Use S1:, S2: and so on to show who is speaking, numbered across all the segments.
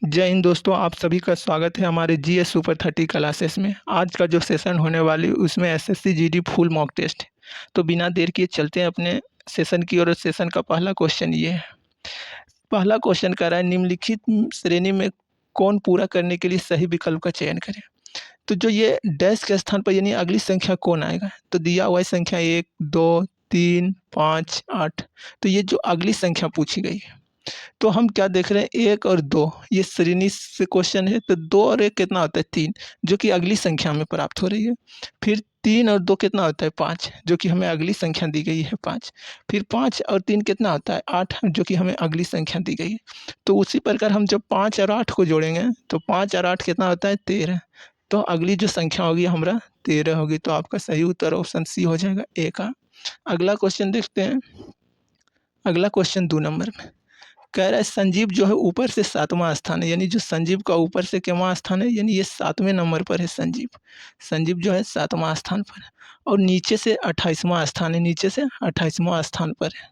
S1: जय हिंद दोस्तों, आप सभी का स्वागत है हमारे जीएस सुपर 30 क्लासेस में। आज का जो सेशन होने वाली उसमें SSC GD full mock test है। तो बिना देर किए चलते हैं अपने सेशन की ओर। सेशन का पहला क्वेश्चन ये है। पहला क्वेश्चन कह रहा है निम्नलिखित श्रेणी में कौन पूरा करने के लिए सही विकल्प का चयन करें। तो जो ये डैश के स्थान पर यानी अगली संख्या कौन आएगा, तो दिया हुआ है संख्या 1, 2, 3, 5, 8। तो ये जो अगली संख्या पूछी गई है, तो हम क्या देख रहे हैं, 1 और 2 ये श्रेणी से क्वेश्चन है। तो 2 और 1 कितना होता है 3, जो कि अगली संख्या में प्राप्त हो रही है। फिर 3 और 2 कितना होता है 5, जो कि हमें अगली संख्या दी गई है 5। फिर 5 और 3 कितना होता है 8, जो कि हमें अगली संख्या दी गई है। तो उसी प्रकार हम जब 5 और 8 को जोड़ेंगे तो 5 और 8 कितना होता है 13। तो अगली जो संख्या होगी हमारा 13 होगी। तो आपका सही उत्तर ऑप्शन सी हो जाएगा ए का। अगला क्वेश्चन देखते हैं। अगला क्वेश्चन 2 नंबर में कह रहा है संजीव जो है ऊपर से 7वां स्थान है, यानी जो संजीव का ऊपर से कितवां स्थान है, यानी ये 7वें नंबर पर है संजीव। संजीव जो है 7वां स्थान पर है और नीचे से 28वां स्थान है, नीचे से 28वां स्थान पर है।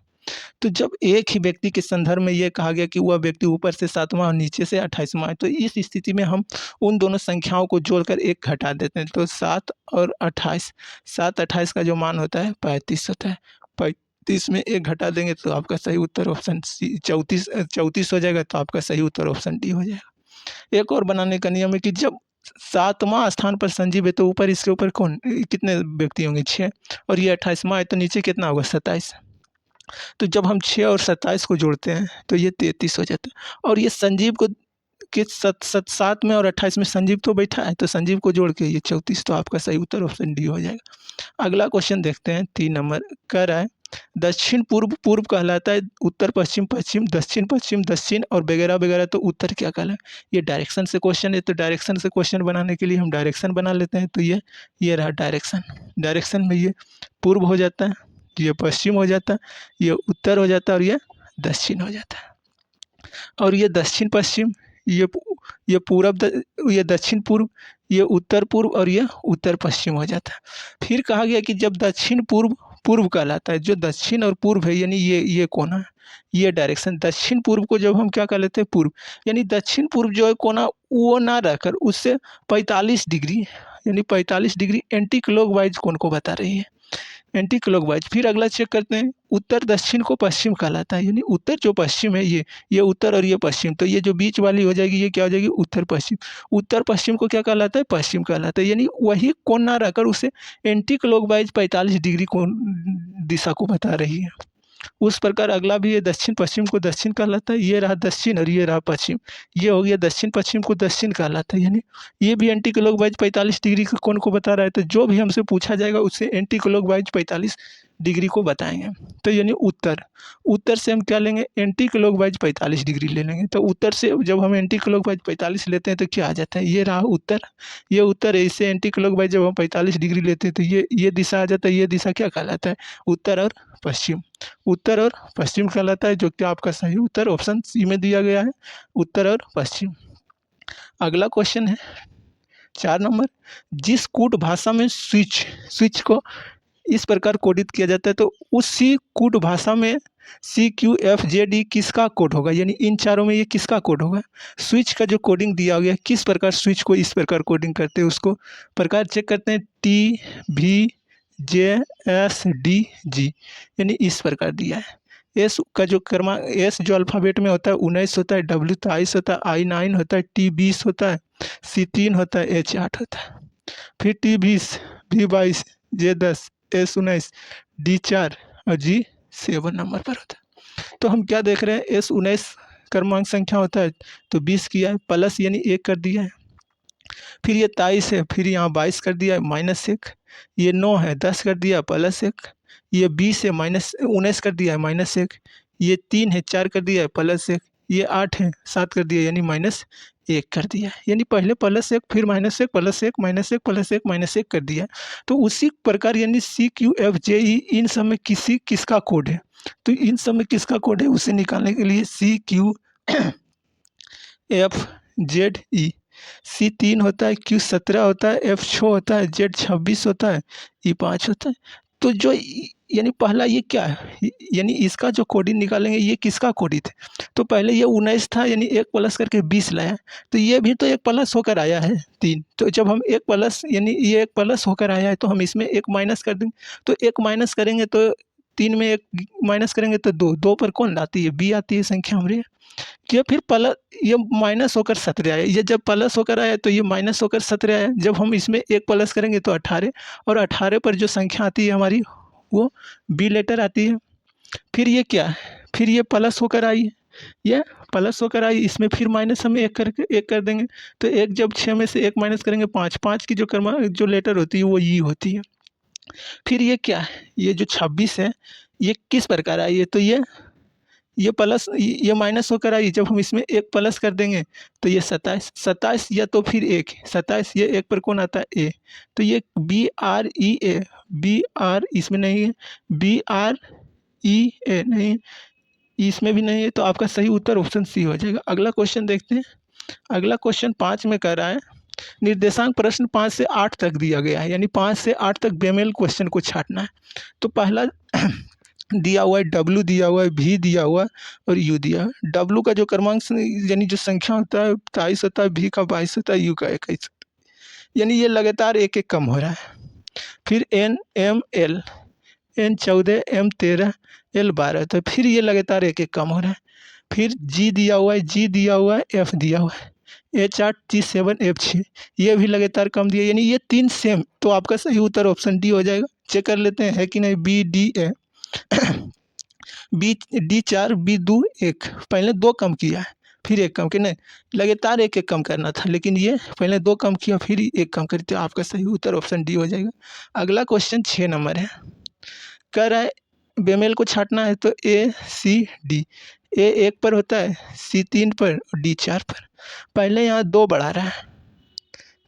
S1: तो जब एक ही व्यक्ति के संदर्भ में ये कहा गया कि वह व्यक्ति ऊपर से 7वां और नीचे से 28वां है, तो इस स्थिति में हम उन दोनों संख्याओं को जोड़कर एक घटा देते हैं। तो 7 और 28, 7 28 का जो मान होता है 35 होता है। 35 में एक घटा देंगे तो आपका सही उत्तर ऑप्शन सी 34 हो जाएगा। तो आपका सही उत्तर ऑप्शन डी हो जाएगा। एक और बनाने का नियम है कि जब 7वां स्थान पर संजीव है तो ऊपर इसके ऊपर कौन कितने व्यक्ति होंगे 6, और ये 28वां है तो नीचे कितना होगा 27। तो जब हम 6 और 27 को जोड़ते हैं तो ये 33 हो जाता है। और ये संजीव को कि 7 में और 28 में संजीव तो बैठा है, तो संजीव को जोड़ के ये 34। तो आपका सही उत्तर ऑप्शन डी हो जाएगा। अगला क्वेश्चन देखते हैं 3 नंबर। कह रहा है दक्षिण पूर्व पूर्व कहलाता है, उत्तर पश्चिम पश्चिम, दक्षिण पश्चिम दक्षिण और वगैरह वगैरह। तो उत्तर क्या कहलाए। ये डायरेक्शन से क्वेश्चन है, तो डायरेक्शन से क्वेश्चन बनाने के लिए हम डायरेक्शन बना लेते हैं। तो ये रहा डायरेक्शन। डायरेक्शन में ये पूर्व हो जाता है, ये पश्चिम हो जाता है, ये उत्तर हो जाता है और ये दक्षिण हो जाता है। और ये दक्षिण पश्चिम, ये पूरब, ये दक्षिण पूर्व, ये उत्तर पूर्व और ये उत्तर पश्चिम हो जाता है। फिर कहा गया कि जब दक्षिण पूर्व पूर्व कहलाता है, जो दक्षिण और पूर्व है यानी ये कोना है, ये डायरेक्शन। दक्षिण पूर्व को जब हम क्या कर लेते हैं पूर्व, यानी दक्षिण पूर्व जो है कोना वो ना रहकर उससे 45 डिग्री, यानी 45 डिग्री एंटी क्लॉकवाइज कोण को बता रही है, एंटी क्लॉकवाइज। फिर अगला चेक करते हैं, उत्तर दक्षिण को पश्चिम कहलाता है, यानी उत्तर जो पश्चिम है ये उत्तर और ये पश्चिम। तो ये जो बीच वाली हो जाएगी ये क्या हो जाएगी उत्तर पश्चिम। उत्तर पश्चिम को क्या कहलाता है पश्चिम कहलाता है, यानी वही कोण ना रहकर उसे एंटी क्लॉकवाइज 45 डिग्री कोण दिशा को बता रही है। उस प्रकार अगला भी ये दक्षिण पश्चिम को दक्षिण कहलाता है, ये रहा दक्षिण और ये रहा पश्चिम। ये हो गया दक्षिण पश्चिम को दक्षिण कहलाता है, यानी ये भी एंटी क्लॉकवाइज 45 डिग्री के कोण को बता रहा है। तो जो भी हमसे पूछा जाएगा उससे एंटी क्लॉकवाइज 45 डिग्री को बताएंगे। तो यानी उत्तर, उत्तर से हम क्या लेंगे एंटी क्लॉकवाइज 45 डिग्री ले लेंगे। तो उत्तर से जब हम एंटी क्लॉकवाइज 45 लेते हैं तो क्या आ जाता है, ये रहा उत्तर, ये उत्तर है। इससे एंटी क्लॉकवाइज जब हम 45 डिग्री लेते हैं तो ये दिशा आ जाता है। ये दिशा क्या कहलाता है उत्तर और पश्चिम, उत्तर और पश्चिम कहलाता है, जो कि आपका सही उत्तर ऑप्शन सी में दिया गया है, उत्तर और पश्चिम। अगला क्वेश्चन है 4 नंबर। जिस कूट भाषा में स्विच को इस प्रकार कोडित किया जाता है, तो उसी कूट भाषा में CQFJD किसका कोड होगा, यानी इन चारों में ये किसका कोड होगा। स्विच का जो कोडिंग दिया गया किस प्रकार स्विच को इस प्रकार कोडिंग करते हैं, उसको प्रकार चेक करते हैं TVJSDG, यानी इस प्रकार दिया है। एस का जो क्रमांक, एस जो अल्फ़ाबेट में होता है 19 होता है, W 23 होता है, I 9 होता है, T 20 होता है, C 3 होता है, H 8 होता है। फिर T 20, V 22, J 10, S 19, D 4 और G 7 नंबर पर होता है। तो हम क्या देख रहे हैं, S 19 क्रमांक संख्या होता है तो 20 किया है, प्लस यानी 1 कर दिया है। फिर ये 23 है, फिर यहाँ 22 कर दिया है -1, ये 9 है 10 कर दिया +1, ये 20 है -19 कर दिया है -1, ये 3 है 4 कर दिया है +1, ये 8 है 7 कर दिया यानी -1 कर दिया, यानी पहले +1 फिर -1 +1 -1 +1 -1 कर दिया। तो उसी प्रकार यानी CQFJE इन सब में किसका कोड है, तो इन सब में किसका कोड है उसे निकालने के लिए CQFZE, C 3 होता है, Q 17 होता है, F 6 होता है, Z 26 होता है, E 5 होता है। तो जो यानी पहला ये क्या है, यानी इसका जो कोडिंग निकालेंगे ये किसका कोडित है। तो पहले ये 19 था, यानी 1 प्लस करके 20 लाया, तो ये भी तो 1 प्लस होकर आया है 3। तो जब हम 1 प्लस यानी ये 1 प्लस होकर आया है तो हम इसमें 1 माइनस कर देंगे। तो 1 माइनस करेंगे तो 3 में 1 माइनस करेंगे तो 2, 2 पर कौन आती है, बी आती है संख्या हमारी। ये फिर प्लस, ये माइनस होकर 17 आया, ये जब प्लस होकर आया तो ये माइनस होकर 17 आया। जब हम इसमें 1 प्लस करेंगे तो 18, और 18 पर जो संख्या आती है हमारी वो बी लेटर आती है। फिर ये क्या है, फिर ये प्लस होकर आई है, ये प्लस होकर आई, इसमें फिर माइनस हम 1 करके 1 कर देंगे। तो 1 जब 6 में से 1 माइनस करेंगे 5, 5 की जो लेटर होती है वो ई होती है। फिर ये क्या है, ये जो 26 है ये किस प्रकार आई है, तो ये प्लस ये माइनस होकर आई, जब हम इसमें 1 प्लस कर देंगे तो ये 27, 27 या तो फिर 1, 27 ये 1 पर कौन आता है, ए। तो ये B R E A, B R इसमें नहीं है, बी आर ई ए नहीं, इसमें भी नहीं है, तो आपका सही उत्तर ऑप्शन सी हो जाएगा। अगला क्वेश्चन देखते हैं। अगला क्वेश्चन 5 में कह रहा है निर्देशांक प्रश्न 5 से 8 तक दिया गया है, यानी 5 से 8 तक बेमेल क्वेश्चन को छांटना है। तो पहला दिया हुआ है डब्लू, दिया हुआ है भी, दिया हुआ है और यू दिया है। डब्लू का जो क्रमांक यानी जो संख्या होता है 23 होता है, भी का 22 होता है, यू का 21, यानी ये लगातार 1-1 कम हो रहा है। फिर N M L, N 14, M 13, L 12, तो फिर ये लगातार 1-1 कम हो रहा है। फिर जी दिया हुआ है, जी दिया हुआ है, एफ दिया हुआ है, एच 8, जी 7, एफ 6, ये भी लगातार कम दिया, यानी ये 3 सेम। तो आपका सही उत्तर ऑप्शन डी हो जाएगा। चेक कर लेते हैं है कि नहीं, B D A B D 4, B 2 1, पहले 2 कम किया है फिर 1 कम किया, नहीं लगातार 1-1 कम करना था, लेकिन ये पहले 2 कम किया फिर 1 कम करी, तो आपका सही उत्तर ऑप्शन डी हो जाएगा। अगला क्वेश्चन 6 नंबर है, कह रहा है बेमेल को छांटना है, तो ए सी डी, ए 1 पर होता है, सी 3 पर और डी 4 पर। पहले यहाँ 2 बढ़ा रहा है,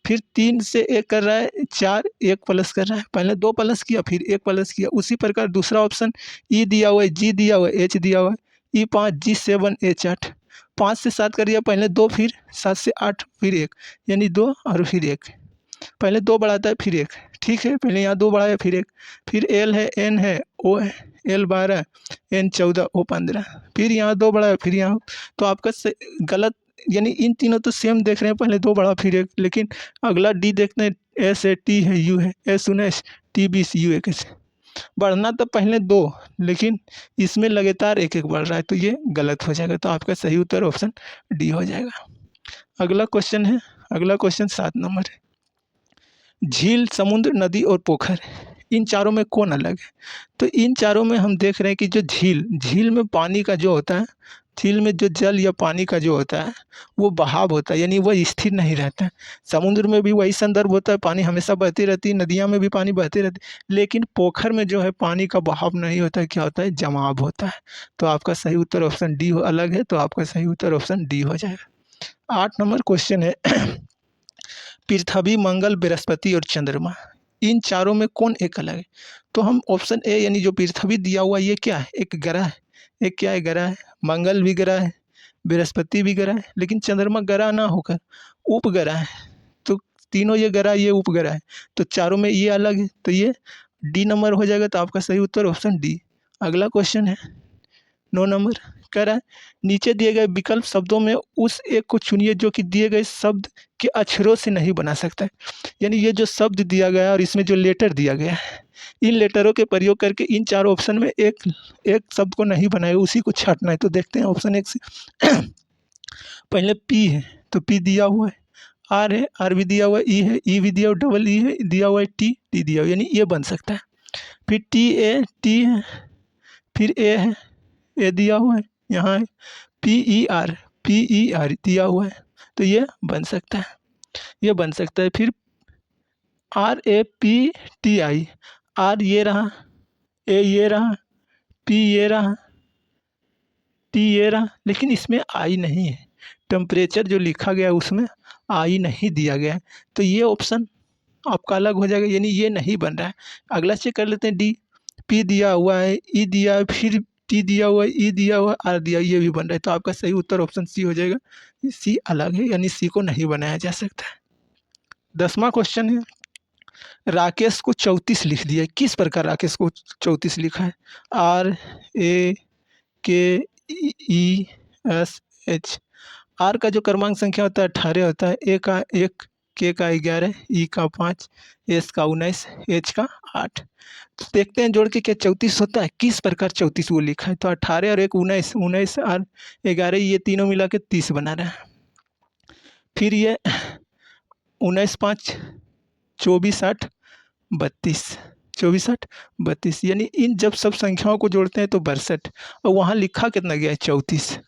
S1: फिर 3 से 1 कर रहा है, 4 1 प्लस कर रहा है, पहले 2 प्लस किया फिर 1 प्लस किया। उसी प्रकार दूसरा ऑप्शन ई दिया हुआ है, जी दिया हुआ है, एच दिया हुआ है, ई 5, जी 7, एच 8, 5 से 7 कर दिया, पहले 2 फिर 7 से 8 फिर 1, यानी 2 और फिर 1, पहले 2 बढ़ाता है फिर 1, ठीक है। पहले यहाँ 2 बढ़ाया फिर 1, फिर एल है, एन है, ओ है, एल 12, एन 14, ओ 15, फिर यहाँ 2 बढ़ाया फिर यहाँ, तो आपका गलत, यानी इन तीनों तो सेम देख रहे हैं, पहले 2 बढ़ा फिर 1, लेकिन अगला डी देखते हैं, एस है, टी है, यू है, एस 19, टी 20, यू 21, बढ़ना तो पहले 2, लेकिन इसमें लगातार 1-1 बढ़ रहा है, तो ये गलत हो जाएगा। तो आपका सही उत्तर ऑप्शन डी हो जाएगा। अगला क्वेश्चन है, अगला क्वेश्चन 7 नंबर है, झील, समुद्र, नदी और पोखर, इन चारों में कौन अलग है। तो इन चारों में हम देख रहे हैं कि जो झील में पानी का जो होता है, झील में जो जल या पानी का जो होता है वो बहाव होता है, यानी वह स्थिर नहीं रहता है। समुद्र में भी वही संदर्भ होता है, पानी हमेशा बहती रहती है, नदियाँ में भी पानी बहती रहती है, लेकिन पोखर में जो है पानी का बहाव नहीं होता है, क्या होता है, जमाव होता है। तो आपका सही उत्तर ऑप्शन डी अलग है, तो आपका सही उत्तर ऑप्शन डी हो जाएगा। 8 नंबर क्वेश्चन है पृथ्वी, मंगल, बृहस्पति और चंद्रमा, इन चारों में कौन एक अलग है। तो हम ऑप्शन ए, यानी जो पृथ्वी दिया हुआ ये क्या है, एक ग्रह है, एक क्या है, ग्रह है, मंगल भी ग्रह है, बृहस्पति भी ग्रह है, लेकिन चंद्रमा ग्रह ना होकर उपग्रह है। तो तीनों ये ग्रह, ये उपग्रह है, तो चारों में ये अलग है, तो ये डी नंबर हो जाएगा। तो आपका सही उत्तर ऑप्शन डी। अगला क्वेश्चन है 9 नंबर, कह रहा है नीचे दिए गए विकल्प शब्दों में उस एक को चुनिए जो कि दिए गए शब्द के अक्षरों से नहीं बना सकता है। यानी ये जो शब्द दिया गया है और इसमें जो लेटर दिया गया है, इन लेटरों के प्रयोग करके इन चारों ऑप्शन में एक शब्द को नहीं बनाएगा, उसी को छांटना है। तो देखते हैं ऑप्शन 1 से पहले पी है, तो पी दिया हुआ है, आर है, आर भी दिया हुआ है, ई है, ई भी दिया हुआ, डबल ई है दिया हुआ है, टी टी दिया हुआ, यानी ये बन सकता है। फिर टी ए, टी है, फिर ए है, ए दिया हुआ है, यहाँ है, पी ई आर दिया हुआ है, तो ये बन सकता है, ये बन सकता है। फिर R A P T I, R ये रहा, ए ये रहा, पी ये रहा, टी ये रहा, लेकिन इसमें आई नहीं है, टेम्परेचर जो लिखा गया है उसमें आई नहीं दिया गया है, तो ये ऑप्शन आपका अलग हो जाएगा, यानी ये नहीं बन रहा है। अगला चेक कर लेते हैं डी, पी दिया हुआ है, ई दिया है, फिर टी दिया हुआ है, ई दिया हुआ है, आर दिया, ये भी बन रहा है, तो आपका सही उत्तर ऑप्शन सी हो जाएगा। सी अलग है, यानी सी को नहीं बनाया जा सकता है। 10वां क्वेश्चन है राकेश को 34 लिख दिया। किस प्रकार राकेश को 34 लिखा है? RAKESH। आर का जो क्रमांक संख्या होता है 18 होता है, ए का 1, के का 11, ई का 5, एस का 19, एच का 8। तो देखते हैं जोड़ के क्या 34 होता है। किस प्रकार 34 वो लिखा है? तो 18 और 1 19, 19 और 11 ये तीनों मिला के 30 बना रहा है। फिर ये 19 5 24 8 32, 24 8 32, यानी इन जब सब संख्याओं को जोड़ते हैं तो 62, और वहाँ लिखा कितना गया है? 34।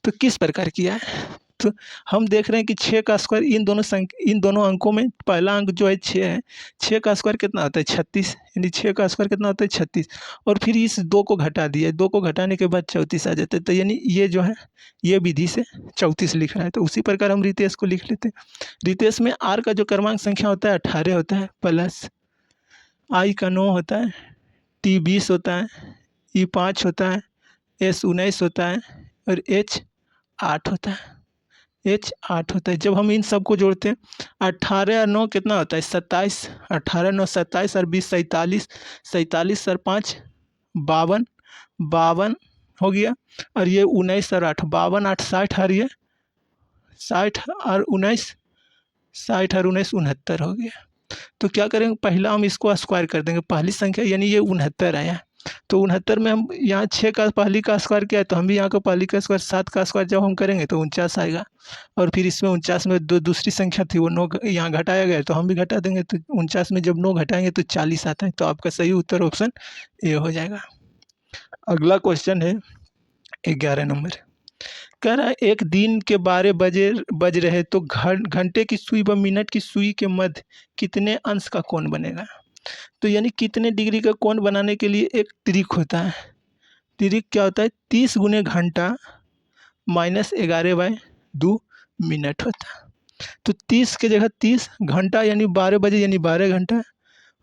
S1: तो किस प्रकार किया है? तो हम देख रहे हैं कि 6 का स्क्वायर इन दोनों अंकों में पहला अंक जो है 6 है, 6 का स्क्वायर कितना होता है? 36, यानी 6 का स्क्वायर कितना होता है? 36। और फिर इस 2 को घटा दिया, 2 को घटाने के बाद 34 आ जाता है। तो यानी ये जो है ये विधि से 34 लिख रहा है। तो उसी प्रकार हम रितेश को लिख लेते हैं। रितेश में आर का जो क्रमांक संख्या होता है 18 होता है, प्लस आई का 9 होता है, टी 20 होता है, ई 5 होता है, एस 19 होता है और एच 8 होता है। एच 8 होता है। जब हम इन सब को जोड़ते हैं 18 और 9 कितना होता है? 27, 18 9 27 और 20 47, 47 और 5 52, 52 हो गया। और ये 19 और 8 52 8 60 और ये 60 और 19 60 और 19 69 हो गया। तो क्या करेंगे? पहला हम इसको स्क्वायर कर देंगे, पहली संख्या यानी ये 69 आया। तो 69 में हम यहाँ 6 का पहली का स्क्वायर किया है, तो हम भी यहाँ का पहली का स्क्वायर 7 का स्क्वायर जब हम करेंगे तो 49 आएगा। और फिर इसमें 49 में दूसरी संख्या थी वो 9 यहाँ घटाया गया, तो हम भी घटा देंगे। तो 49 में जब 9 घटाएंगे तो 40 आता है। तो आपका सही उत्तर ऑप्शन ए हो जाएगा। अगला क्वेश्चन है 11 नंबर। कह रहा है एक दिन के 12 बज रहे तो घंटे की सुई व मिनट की सुई के मध्य कितने अंश का कोण बनेगा? तो यानी कितने डिग्री का कोण बनाने के लिए एक ट्रिक होता है। ट्रिक क्या होता है? 30 गुने घंटा माइनस 11/2 मिनट होता है। तो 30 के जगह 30 घंटा यानी 12 बजे यानी 12 घंटा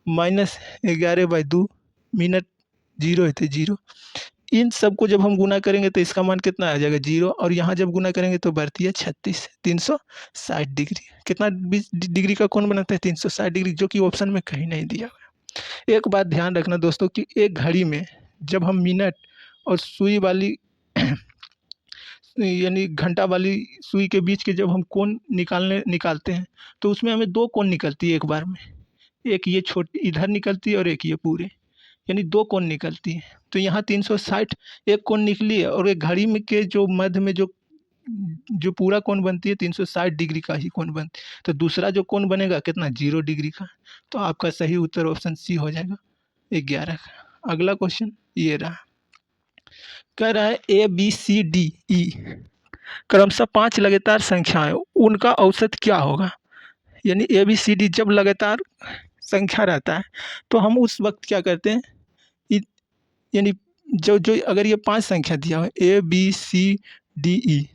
S1: माइनस 11/2 मिनट, 0 है तो 0। इन सब को जब हम गुना करेंगे तो इसका मान कितना आ जाएगा? 0। और यहाँ जब गुना करेंगे तो बढ़ती है 36, 360 डिग्री। कितना डिग्री का कोण बनाता है? 360 डिग्री, जो कि ऑप्शन में कहीं नहीं दिया हुआ। एक बात ध्यान रखना दोस्तों कि एक घड़ी में जब हम मिनट और सुई वाली यानी घंटा वाली सुई के बीच के जब हम कोण निकालते हैं तो उसमें हमें 2 कोण निकलती है एक बार में। एक ये छोटी इधर निकलती है और एक ये पूरे, यानी 2 कोण निकलती है। तो यहाँ 360 एक कोण निकली है, और एक घड़ी में के जो मध्य में जो पूरा कोण बनती है 360 डिग्री का ही कोण बनती है। तो दूसरा जो कोण बनेगा कितना? 0 डिग्री का। तो आपका सही उत्तर ऑप्शन सी हो जाएगा 11 का। अगला क्वेश्चन ये रहा। कह रहा है ABCDE क्रमशः 5 लगातार संख्याएं, उनका औसत क्या होगा? यानी ABCD जब लगातार संख्या रहता है तो हम उस वक्त क्या करते हैं? यानी जो जो अगर ये 5 संख्या दिया हो ABCDE,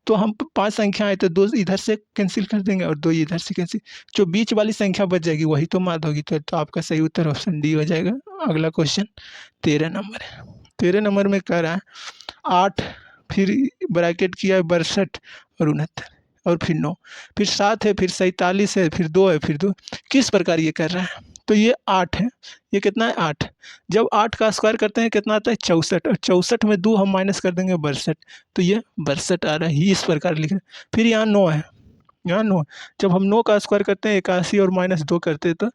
S1: तो हम 5 संख्या है तो 2 इधर से कैंसिल कर देंगे और 2 इधर से कैंसिल, जो बीच वाली संख्या बच जाएगी वही तो मात होगी। तो आपका सही उत्तर ऑप्शन डी हो जाएगा। अगला क्वेश्चन 13 नंबर है। 13 नंबर में कह रहा है 8 फिर ब्रैकेट किया है 62 और 69 और फिर 9, फिर 7 है, फिर 47 है, फिर 2 है, फिर 2। किस प्रकार ये कर रहा है? तो ये 8 है, ये कितना है? 8। जब 8 का स्क्वायर करते हैं कितना आता है? 64, और 64 में 2 हम माइनस कर देंगे 62, तो ये 62 आ रहा है। इस प्रकार लिख रहे हैं। फिर यहाँ 9 है, यहाँ 9, जब हम 9 का स्क्वायर करते हैं 81 और माइनस 2 करते हैं तो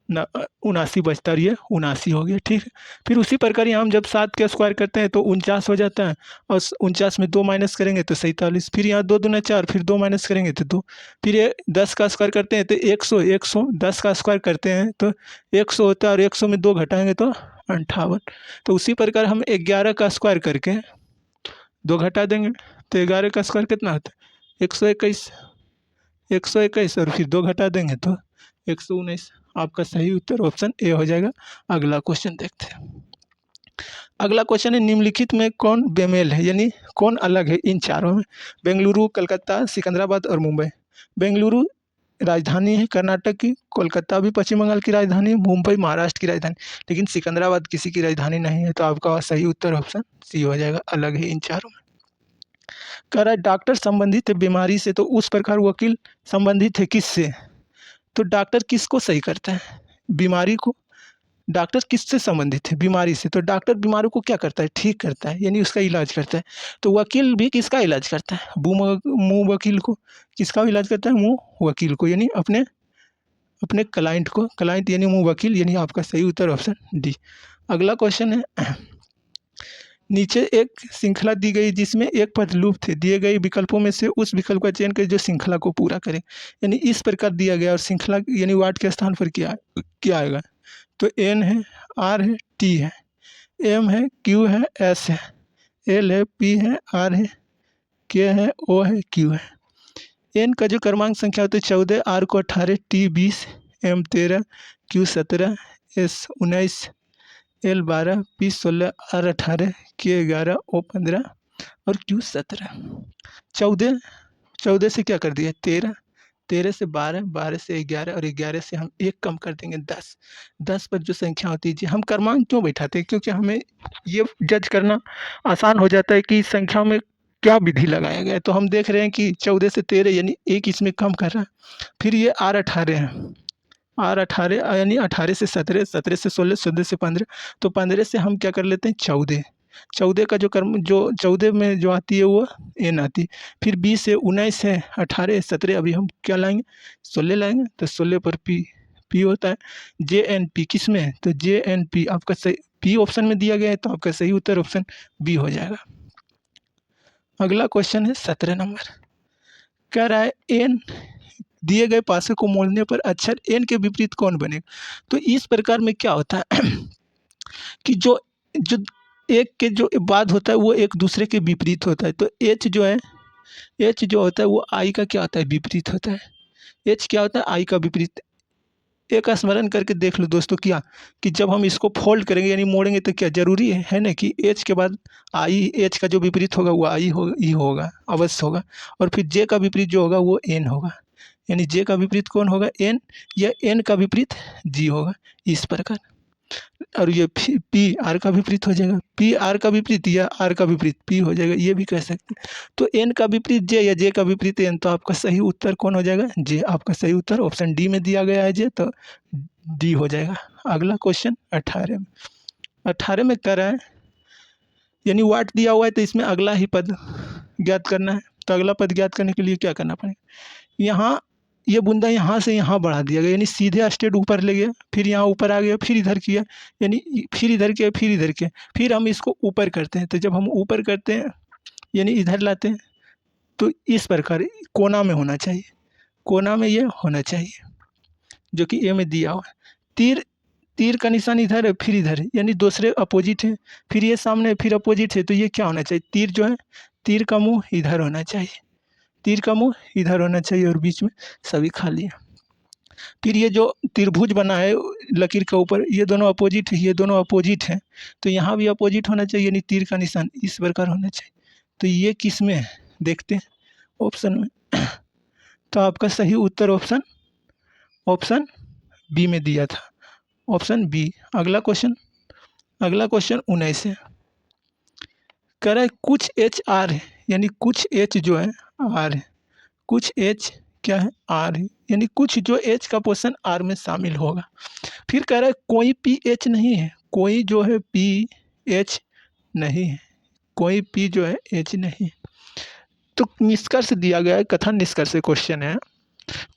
S1: 79 बचता है, ये 79 हो गया। ठीक है। फिर उसी प्रकार यहाँ हम जब 7 का स्क्वायर करते हैं तो 49 हो जाता है, और 49 में 2 माइनस करेंगे तो 47। फिर यहाँ 2 दूना 4, फिर 2 माइनस करेंगे तो 2। फिर ये 10 का स्क्वायर करते हैं तो 100, 10 का स्क्वायर करते हैं तो 100 होता है, और 100 में 2 घटाएंगे तो 58। तो उसी प्रकार हम 11 का स्क्वायर करके 2 घटा देंगे तो 11 का स्क्वायर कितना होता है? 121, 121, और फिर 2 घटा देंगे तो 119। आपका सही उत्तर ऑप्शन ए हो जाएगा। अगला क्वेश्चन देखते हैं। अगला क्वेश्चन है निम्नलिखित में कौन बेमेल है, यानी कौन अलग है इन चारों में? बेंगलुरु, कलकत्ता, सिकंदराबाद और मुंबई। बेंगलुरु राजधानी है कर्नाटक की, कोलकाता भी पश्चिम बंगाल की राजधानी है, मुंबई महाराष्ट्र की राजधानी, लेकिन सिकंदराबाद किसी की राजधानी नहीं है। तो आपका सही उत्तर ऑप्शन सी हो जाएगा, अलग है इन चारों में। कह रहा है डॉक्टर संबंधित है बीमारी से तो उस प्रकार वकील संबंधित है किससे? तो डॉक्टर किसको सही करता है? बीमारी को। डॉक्टर किससे संबंधित है? बीमारी से। तो डॉक्टर बीमारी को क्या करता है? ठीक करता है, यानी उसका इलाज करता है। तो वकील भी किसका इलाज करता है? मुँह वकील को। किसका इलाज करता है? मुँह वकील को, यानी अपने अपने क्लाइंट को। क्लाइंट यानी मुँह वकील, यानी आपका सही उत्तर ऑप्शन डी। अगला क्वेश्चन है, नीचे एक श्रृंखला दी गई जिसमें एक पद लूप थे। दिए गए विकल्पों में से उस विकल्प का चयन करें जो श्रृंखला को पूरा करे। यानी इस प्रकार दिया गया और श्रृंखला यानी वाट के स्थान पर क्या आएगा? तो एन है, आर है, टी है, एम है, क्यू है, एस है, एल है, पी है, आर है, के है, ओ है, क्यू है। एन का जो क्रमांक संख्या होती है 14, आर को 18, T 20, M 13, Q 17, S 19, L 12, P 16, R 18, K 11, ओ 15 और क्यू 17। 14 से क्या कर दिया? 13, 13 से 12, 12 से 11 और 11 से हम 1 कम कर देंगे 10। 10 पर जो संख्या होती है जी, हम क्रमांक क्यों बैठाते हैं? क्योंकि हमें ये जज करना आसान हो जाता है कि इस संख्या में क्या विधि लगाया गया है। तो हम देख रहे हैं कि 14 से 13 यानी 1 इसमें कम कर रहा है। फिर ये आर 18 है, आर 18 यानी 18 से 17, 17 से 16, 16 से 15। तो 15 से हम क्या कर लेते हैं? 14। 14 का जो 14 में जो आती है वो एन आती है। फिर 20 से 19 है, 18, 17 अभी हम क्या लाएंगे? 16 लाएंगे। तो 16 पर पी होता है। जे एन पी किस में है? तो जे एन पी आपका सही पी ऑप्शन में दिया गया है, तो आपका सही उत्तर ऑप्शन बी हो जाएगा। अगला क्वेश्चन है 17 नंबर, कह रहा है एन दिए गए पासे को मोड़ने पर अक्षर एन के विपरीत कौन बनेगा? तो इस प्रकार में क्या होता है कि जो जो एक के जो बाद होता है वो एक दूसरे के विपरीत होता है। तो एच जो है, एच जो होता है वो आई का क्या होता है? विपरीत होता है। एच क्या होता है? आई का विपरीत। एक स्मरण करके देख लो दोस्तों क्या, कि जब हम इसको फोल्ड करेंगे यानी मोड़ेंगे तो क्या जरूरी है ना कि एच के बाद आई, एच का जो विपरीत होगा वो आई होगा, ई होगा, अवश्य होगा। और फिर जे का विपरीत जो होगा वो एन होगा, यानी जे का विपरीत कौन होगा? एन, या एन का विपरीत जी होगा, इस प्रकार। और ये पी आर का विपरीत हो जाएगा, पी आर का विपरीत या आर का विपरीत पी हो जाएगा, ये भी कह सकते हैं। तो एन का विपरीत जे या जे का विपरीत एन, तो आपका सही उत्तर कौन हो जाएगा? जे। आपका सही उत्तर ऑप्शन डी में दिया गया है जे, तो डी हो जाएगा। अगला क्वेश्चन 18 में, 18 में कह रहा है यानी वाट दिया हुआ है तो इसमें अगला ही पद ज्ञात करना है। तो अगला पद ज्ञात करने के लिए क्या करना पड़ेगा? यहाँ ये बूंदा यहाँ से यहाँ बढ़ा दिया गया, यानी सीधे स्टेट ऊपर ले गया, फिर यहाँ ऊपर आ गया, फिर इधर किया, यानी फिर इधर किया, फिर इधर किया, फिर हम इसको ऊपर करते हैं। तो जब हम ऊपर करते हैं यानी इधर लाते हैं, तो इस प्रकार कोना में होना चाहिए, कोना में ये होना चाहिए जो कि ए में दिया हुआ है। तीर का निशान इधर है, फिर इधर है, यानी दूसरे अपोजिट है, फिर ये सामने फिर अपोजिट है। तो ये क्या होना चाहिए? तीर जो है, तीर का मुँह इधर होना चाहिए, तीर का मुँह इधर होना चाहिए और बीच में सभी खाली है। फिर ये जो त्रिभुज बना है लकीर के ऊपर, ये दोनों अपोजिट है, ये दोनों अपोजिट हैं, तो यहाँ भी अपोजिट होना चाहिए, यानी तीर का निशान इस प्रकार होना चाहिए। तो ये किस में है? देखते हैं ऑप्शन में। तो आपका सही उत्तर ऑप्शन बी में दिया था, ऑप्शन बी। अगला क्वेश्चन 19 है, कह रहा है कुछ एच आर है, यानी कुछ एच जो है आर है, कुछ एच क्या है? आर है, यानी कुछ जो एच का पोर्शन आर में शामिल होगा। फिर कह रहा है कोई पी एच नहीं है, कोई जो है पी एच नहीं है, कोई पी जो है एच नहीं। तो निष्कर्ष दिया गया है, कथन निष्कर्ष क्वेश्चन है,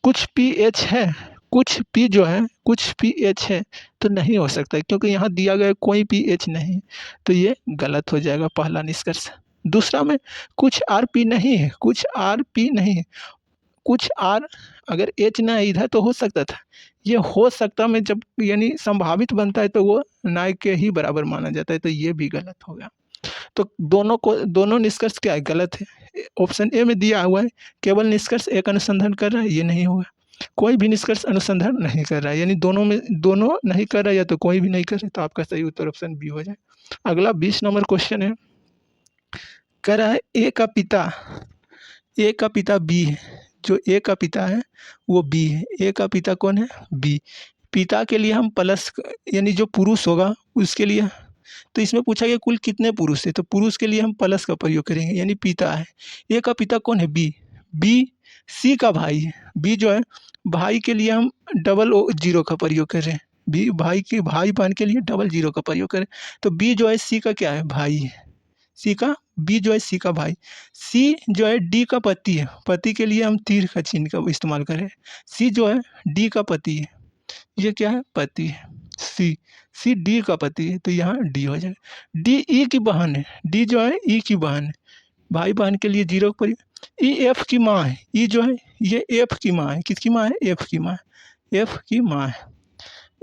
S1: कुछ पी एच है, कुछ पी जो है, कुछ पी एच है, तो नहीं हो सकता है क्योंकि यहाँ दिया गया है कोई पी एच नहीं, तो ये गलत हो जाएगा पहला निष्कर्ष। दूसरा में कुछ आर पी नहीं है, कुछ आर पी नहीं है, कुछ आर अगर एच ना इधर तो हो सकता था, ये हो सकता में जब यानी संभावित बनता है तो वो ना के ही बराबर माना जाता है, तो ये भी गलत हो गया। तो दोनों निष्कर्ष क्या है? गलत है। ऑप्शन ए में दिया हुआ है केवल निष्कर्ष एक अनुसंधान कर रहा है, ये नहीं होगा। कोई भी निष्कर्ष अनुसंधान नहीं कर रहा है, यानी दोनों नहीं कर रहा है, या तो कोई भी नहीं कर रहा, तो आपका सही उत्तर ऑप्शन बी हो जाए। अगला 20 नंबर क्वेश्चन है, कह रहा है ए का पिता बी है, जो ए का पिता है वो बी है। ए का पिता कौन है? बी। पिता के लिए हम प्लस यानी जो पुरुष होगा उसके लिए, तो इसमें पूछा गया कुल कितने पुरुष है, तो पुरुष के लिए हम प्लस का प्रयोग करेंगे, यानी पिता है। ए का पिता कौन है? बी। बी सी का भाई है, बी जो है भाई के लिए हम डबल ओ जीरो का प्रयोग कर रहे हैं, बी भाई के भाई बहन के लिए डबल जीरो का प्रयोग करें। तो बी जो है सी का क्या है, भाई है, सी का बी जो है सी का भाई, सी जो है डी का पति है, पति के लिए हम तीर का चिन्ह का इस्तेमाल करें। सी जो है डी का पति है, ये क्या है, पति है। सी डी का पति है, तो यहाँ डी हो जाएगा। डी ई की बहन है, डी जो है ई की बहन है, भाई बहन के लिए जीरो पर। ई एफ की माँ है, ई जो है ये एफ की माँ है, किसकी माँ है, एफ की माँ है, एफ की माँ है।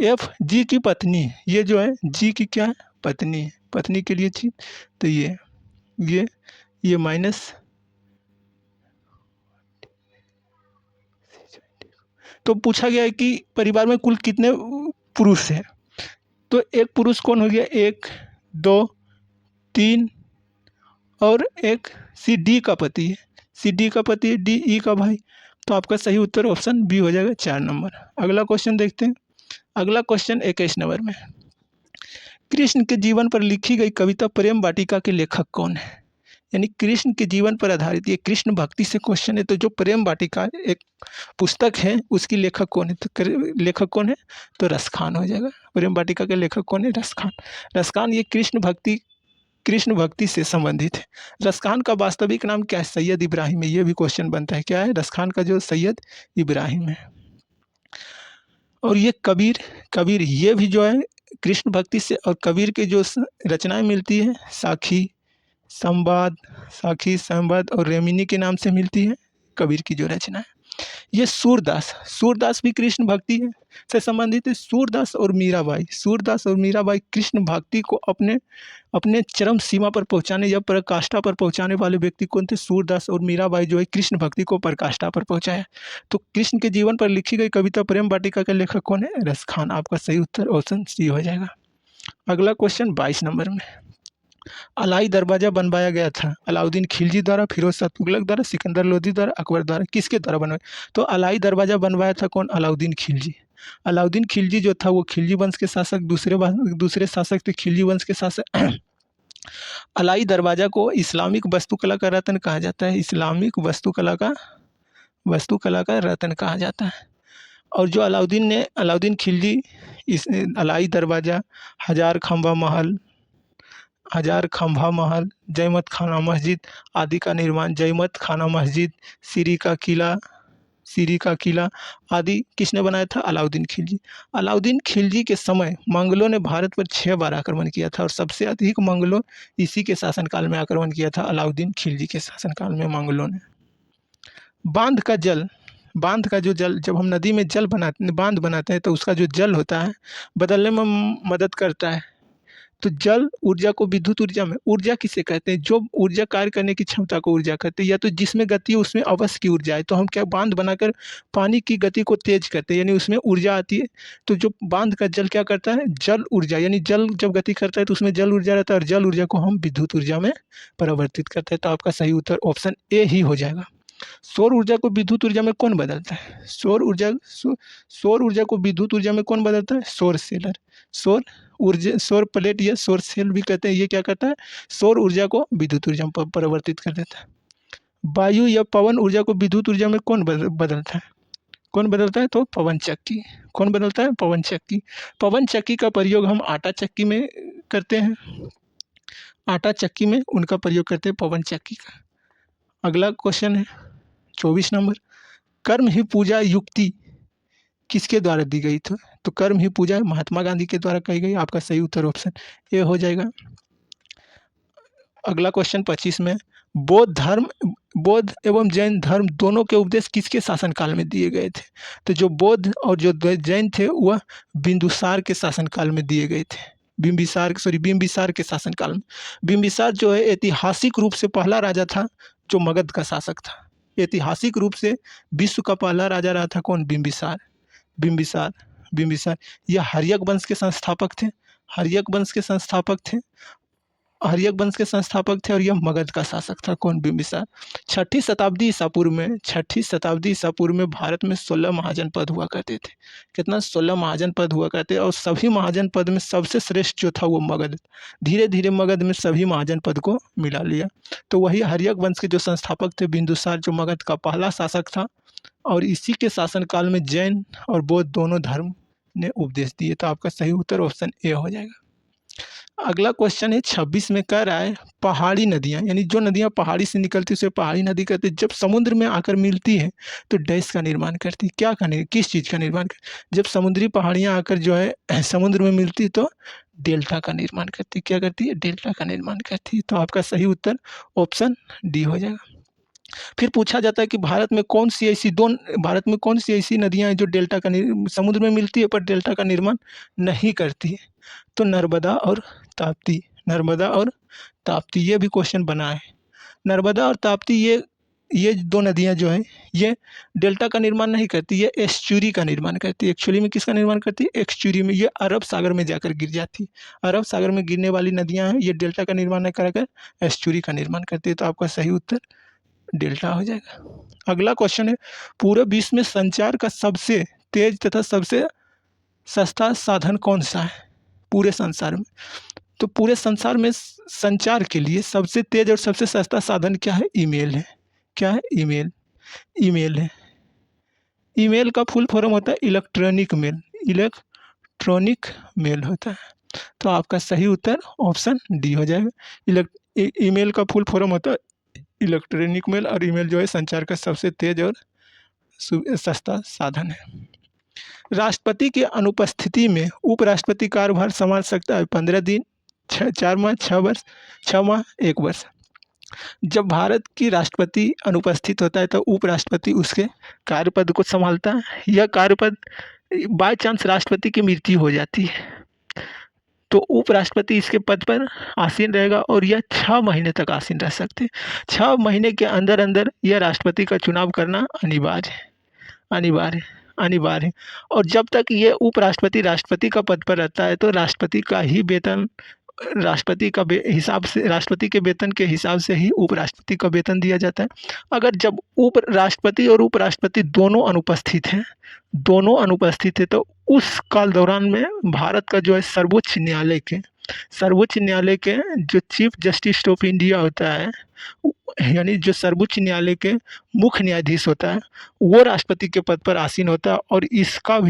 S1: एफ जी की पत्नी है, ये जो है जी की क्या है, पत्नी है, पत्नी के लिए जी, तो ये माइनस, तो पूछा गया है कि परिवार में कुल कितने पुरुष हैं, तो एक पुरुष कौन हो गया, एक दो तीन और एक सी डी का पति है, सी डी का पति है, डी ई का भाई, तो आपका सही उत्तर ऑप्शन बी हो जाएगा 4 नंबर। अगला क्वेश्चन देखते हैं। अगला क्वेश्चन 21 नंबर में, कृष्ण के जीवन पर लिखी गई कविता प्रेम वाटिका के लेखक कौन है, यानी कृष्ण के जीवन पर आधारित ये कृष्ण भक्ति से क्वेश्चन है, तो जो प्रेम वाटिका एक पुस्तक है उसकी लेखक कौन है, तो लेखक कौन है, तो रसखान हो जाएगा। प्रेम वाटिका के लेखक कौन है, रसखान। रसखान ये कृष्ण भक्ति से संबंधित है। रसखान का वास्तविक नाम क्या है, सैयद इब्राहिम है, ये भी क्वेश्चन बनता है, क्या है रसखान का जो सैयद इब्राहिम है। और ये कबीर ये भी जो है कृष्ण भक्ति से, और कबीर के जो रचनाएं मिलती है साखी संवाद और रेमिनी के नाम से मिलती है कबीर की जो रचना है। ये सूरदास भी कृष्ण भक्ति है से संबंधित है। सूरदास और मीराबाई कृष्ण भक्ति को अपने चरम सीमा पर पहुंचाने या पराकाष्ठा पर पहुंचाने वाले व्यक्ति कौन थे, सूरदास और मीराबाई जो है कृष्ण भक्ति को पराकाष्ठा पर पहुंचाया। तो कृष्ण के जीवन पर लिखी गई कविता प्रेम वाटिका के लेखक कौन है, रसखान। आपका सही उत्तर ऑप्शन सी हो जाएगा। अगला क्वेश्चन 22 नंबर में, अलाई दरवाजा बनवाया गया था अलाउद्दीन खिलजी द्वारा, फिरोज शाह तुगलक द्वारा, सिकंदर लोदी द्वारा, अकबर द्वारा, किसके द्वारा बनवाया, तो अलाई दरवाजा बनवाया था कौन, अलाउद्दीन खिलजी। अलाउद्दीन खिलजी जो था वो खिलजी वंश के शासक, दूसरे शासक थे खिलजी वंश के शासक। अलाई दरवाजा को इस्लामिक वास्तुकला का रत्न कहा जाता है, इस्लामिक वास्तुकला का रत्न कहा जाता है। और जो अलाउद्दीन खिलजी इस अलाई दरवाजा, हजार खंभा महल, जयमत खाना मस्जिद आदि का निर्माण, जयमत खाना मस्जिद, सीरी का किला आदि किसने बनाया था, अलाउद्दीन खिलजी। अलाउद्दीन खिलजी के समय मंगलों ने भारत पर 6 बार आक्रमण किया था, और सबसे अधिक मंगलों इसी के शासनकाल में आक्रमण किया था, अलाउद्दीन खिलजी के शासनकाल में मंगलों ने। बांध का जो जल, जब हम नदी में बांध बनाते हैं तो उसका जो जल होता है बदलने में मदद करता है। तो जल ऊर्जा को विद्युत ऊर्जा में, ऊर्जा किसे कहते हैं, जो ऊर्जा कार्य करने की क्षमता को ऊर्जा कहते हैं, या तो जिसमें गति है उसमें अवश्य की ऊर्जा है। तो हम क्या बांध बनाकर पानी की गति को तेज करते हैं, यानी उसमें ऊर्जा आती है। तो जो बांध का जल क्या करता है, जल ऊर्जा, यानी जल जब गति करता है तो उसमें जल ऊर्जा रहता है, और जल ऊर्जा को हम विद्युत ऊर्जा में परिवर्तित करते हैं। तो आपका सही उत्तर ऑप्शन ए ही हो जाएगा। सौर ऊर्जा को विद्युत ऊर्जा में कौन बदलता है, सौर ऊर्जा को विद्युत ऊर्जा में कौन बदलता है, सौर प्लेट या सौर सेल भी कहते हैं। ये क्या करता है, सौर ऊर्जा को विद्युत ऊर्जा में परिवर्तित कर देता है। वायु या पवन ऊर्जा को विद्युत ऊर्जा में कौन बदलता है, तो पवन चक्की। कौन बदलता है, पवन चक्की का प्रयोग हम आटा चक्की में करते हैं, उनका प्रयोग करते हैं पवन चक्की का। अगला क्वेश्चन है 24 नंबर, कर्म ही पूजा युक्ति किसके द्वारा दी गई थी, तो कर्म ही पूजा महात्मा गांधी के द्वारा कही गई। आपका सही उत्तर ऑप्शन ए हो जाएगा। अगला क्वेश्चन 25 में, बौद्ध एवं जैन धर्म दोनों के उपदेश किसके शासनकाल में दिए गए थे, तो जो बौद्ध और जो जैन थे वह बिंदुसार के शासनकाल में दिए गए थे, बिंबिसार के शासनकाल में। बिंबिसार जो है ऐतिहासिक रूप से पहला राजा था जो मगध का शासक था, ऐतिहासिक रूप से विश्व का पहला राजा रहा था कौन, बिंबिसार। यह हर्यक वंश के संस्थापक थे, और यह मगध का शासक था कौन, बिंबिसार। 6ठी शताब्दी ईसा पूर्व में भारत में 16 महाजनपद हुआ करते थे। कितना, 16 महाजनपद हुआ करते, और सभी महाजनपद में सबसे श्रेष्ठ जो था वो मगध। धीरे धीरे मगध में सभी महाजनपद को मिला लिया। तो वही हर्यक वंश के जो संस्थापक थे बिंदुसार, जो मगध का पहला शासक था, और इसी के शासनकाल में जैन और बौद्ध दोनों धर्म ने उपदेश दिए। तो आपका सही उत्तर ऑप्शन ए हो जाएगा। अगला क्वेश्चन है 26 में कह रहा है पहाड़ी नदियाँ, यानी जो नदियाँ पहाड़ी से निकलती है उसे पहाड़ी नदी कहते हैं, जब समुद्र में आकर मिलती है तो डैश का निर्माण करती है, क्या का किस चीज़ का निर्माण करती? जब समुद्री पहाड़ियाँ आकर जो है समुद्र में मिलती है तो डेल्टा का निर्माण करती है। क्या करती है? डेल्टा का निर्माण करती है। तो आपका सही उत्तर ऑप्शन डी हो जाएगा। फिर पूछा जाता है कि भारत में कौन सी ऐसी नदियाँ हैं जो डेल्टा का समुद्र में मिलती है पर डेल्टा का निर्माण नहीं करती है? तो नर्मदा और ताप्ती, नर्मदा और ताप्ती, ये भी क्वेश्चन बना है। नर्मदा और ताप्ती ये दो नदियाँ जो हैं ये डेल्टा का निर्माण नहीं करती, ये एस्चुरी का निर्माण करती है। एक्चुअली में किसका निर्माण करती है? एस्चुरी में। ये अरब सागर में जाकर गिर जाती है। अरब सागर में गिरने वाली नदियाँ हैं, ये डेल्टा का निर्माण नहीं कर एस्चुरी का निर्माण करती है। तो आपका सही उत्तर डेल्टा हो जाएगा। अगला क्वेश्चन है पूरे विश्व में संचार का सबसे तेज तथा सबसे सस्ता साधन कौन सा है पूरे संसार में? तो पूरे संसार में संचार के लिए सबसे तेज और सबसे सस्ता साधन क्या है? ईमेल है। क्या है? ईमेल। ईमेल है। ईमेल का फुल फॉर्म होता है इलेक्ट्रॉनिक मेल। इलेक्ट्रॉनिक मेल होता है। तो आपका सही उत्तर ऑप्शन डी हो जाएगा। ईमेल का फुल फॉर्म होता है इलेक्ट्रॉनिक मेल, और ईमेल जो है संचार का सबसे तेज और सस्ता साधन है। राष्ट्रपति की अनुपस्थिति में उपराष्ट्रपति कार्यभार संभाल सकता है 15 दिन, 4 माह, 6 वर्ष, 6 माह, 1 वर्ष। जब भारत की राष्ट्रपति अनुपस्थित होता है तो उपराष्ट्रपति उसके कार्यपद को संभालता है। यह कार्यपद बाय चांस राष्ट्रपति की मृत्यु हो जाती है तो उपराष्ट्रपति इसके पद पर आसीन रहेगा और यह 6 महीने तक आसीन रह सकते हैं। 6 महीने के अंदर अंदर यह राष्ट्रपति का चुनाव करना अनिवार्य है, अनिवार्य, अनिवार्य। और जब तक ये उपराष्ट्रपति राष्ट्रपति का पद पर रहता है तो राष्ट्रपति का ही वेतन राष्ट्रपति के वेतन के हिसाब से ही उपराष्ट्रपति का वेतन दिया जाता है। अगर जब उपराष्ट्रपति और उपराष्ट्रपति दोनों अनुपस्थित हैं तो उस काल दौरान में भारत का जो है सर्वोच्च न्यायालय के जो चीफ जस्टिस ऑफ इंडिया होता है, यानी जो सर्वोच्च न्यायालय के मुख्य न्यायाधीश होता है, वो राष्ट्रपति के पद पर आसीन होता है और इसका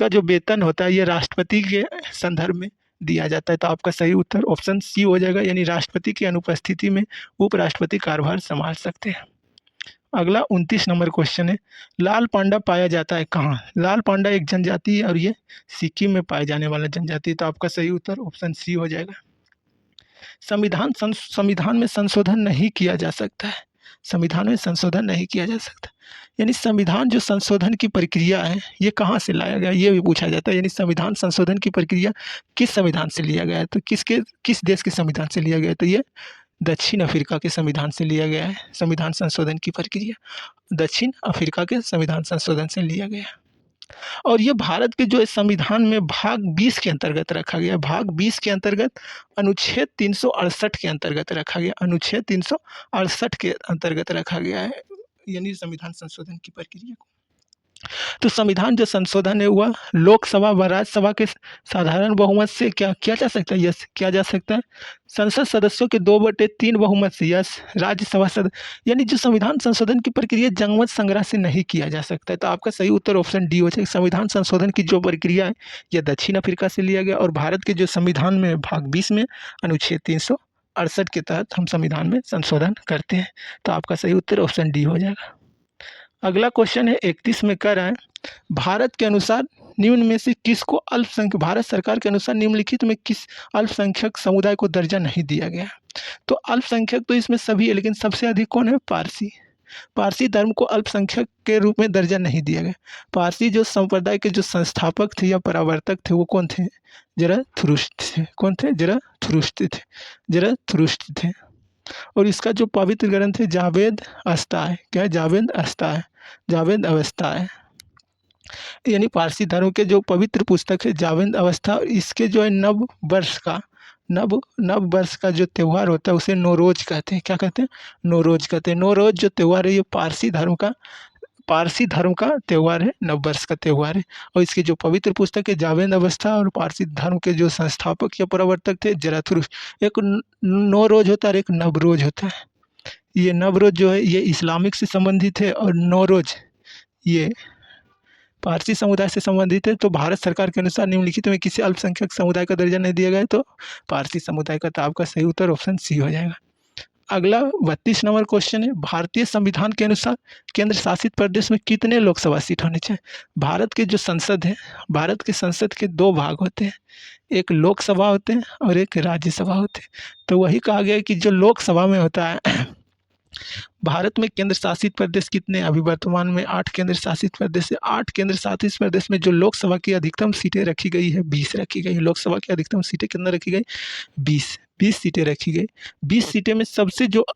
S1: जो वेतन होता है ये राष्ट्रपति के संदर्भ में दिया जाता है। तो आपका सही उत्तर ऑप्शन सी हो जाएगा, यानी राष्ट्रपति की अनुपस्थिति में उपराष्ट्रपति कार्यभार संभाल सकते हैं। अगला 29 नंबर क्वेश्चन है लाल पांडा पाया जाता है कहाँ? लाल पांडा एक जनजाति है और ये सिक्किम में पाए जाने वाला जनजाति है। तो आपका सही उत्तर ऑप्शन सी हो जाएगा। संविधान में संशोधन नहीं किया जा सकता है। संविधान में संशोधन नहीं किया जा सकता, यानी संविधान जो संशोधन की प्रक्रिया है ये कहाँ से लाया गया ये भी पूछा जाता है। यानी संविधान संशोधन की प्रक्रिया किस संविधान से लिया गया है? तो किस देश के संविधान से लिया गया है? तो ये दक्षिण अफ्रीका के संविधान से लिया गया है। संविधान संशोधन की प्रक्रिया दक्षिण अफ्रीका के संविधान संशोधन से लिया गया है। और ये भारत के जो संविधान में भाग 20 के अंतर्गत रखा गया। भाग 20 के अंतर्गत अनुच्छेद 368 के अंतर्गत रखा गया। अनुच्छेद 368 के अंतर्गत रखा गया है, यानी संविधान संशोधन की प्रक्रिया को। तो संविधान जो संशोधन है वह लोकसभा व राज्यसभा के साधारण बहुमत से क्या किया जा सकता है? यस, किया जा सकता है। संसद सदस्यों के 2/3 बहुमत से, यस। राज्यसभा सदस्य, यानी जो संविधान संशोधन की प्रक्रिया जनमत संग्रह से नहीं किया जा सकता है। तो आपका सही उत्तर ऑप्शन डी हो जाएगा। संविधान संशोधन की जो प्रक्रिया है यह दक्षिण अफ्रीका से लिया गया और भारत के जो संविधान में भाग 20 में अनुच्छेद 368 के तहत हम संविधान में संशोधन करते हैं। तो आपका सही उत्तर ऑप्शन डी हो जाएगा। अगला क्वेश्चन है 31 में कह रहा है भारत के अनुसार निम्न में से किसको अल्पसंख्यक, भारत सरकार के अनुसार निम्नलिखित में किस अल्पसंख्यक समुदाय को दर्जा नहीं दिया गया? तो अल्पसंख्यक तो इसमें सभी है, लेकिन सबसे अधिक कौन है? पारसी धर्म को अल्पसंख्यक के रूप में दर्जा नहीं दिया गया। पारसी जो संप्रदाय के जो संस्थापक थे या प्रवर्तक थे वो कौन थे? ज़रथुष्ट्र थे। कौन थे? ज़रथुष्ट्र थे। और इसका जो पवित्र ग्रंथ है जावेद अवस्था है। क्या है? जावेद अवस्था है, यानी पारसी धर्म के जो पवित्र पुस्तक है जावेद अवस्था। इसके जो है नव वर्ष का जो त्यौहार होता है उसे नौरोज कहते हैं। क्या कहते हैं? नौरोज कहते हैं। नौरोज जो त्यौहार है ये पारसी धर्म का त्यौहार है, नव वर्ष का त्यौहार है। और इसकी जो पवित्र पुस्तक है जावेद अवस्था, और पारसी धर्म के जो संस्थापक या प्रवर्तक थे ज़रथुष्ट्र। एक नौरोज होता है और एक नवरोज होता है। ये नवरोज जो है ये इस्लामिक से संबंधित है और नौरोज ये पारसी समुदाय से संबंधित है, तो भारत सरकार के अनुसार निम्नलिखित में किसी अल्पसंख्यक समुदाय का दर्जा नहीं दिया गया है, तो पारसी समुदाय का। तो आपका सही उत्तर ऑप्शन सी हो जाएगा। अगला 32 नंबर क्वेश्चन है, भारतीय संविधान के अनुसार केंद्र शासित प्रदेश में कितने लोकसभा सीट होने चाहिए? भारत के जो संसद है, भारत के संसद के दो भाग होते हैं, एक लोकसभा होते हैं और एक राज्यसभा होते हैं। तो वही कहा गया है कि जो लोकसभा में होता है, भारत में केंद्र शासित प्रदेश कितने हैं? अभी वर्तमान में 8 केंद्र शासित प्रदेश है। 8 केंद्र शासित प्रदेश में जो लोकसभा की अधिकतम सीटें रखी गई है 20 रखी गई है। लोकसभा की अधिकतम सीटें कितना रखी गई? 20 सीटें रखी गई। 20 सीटें में सबसे जो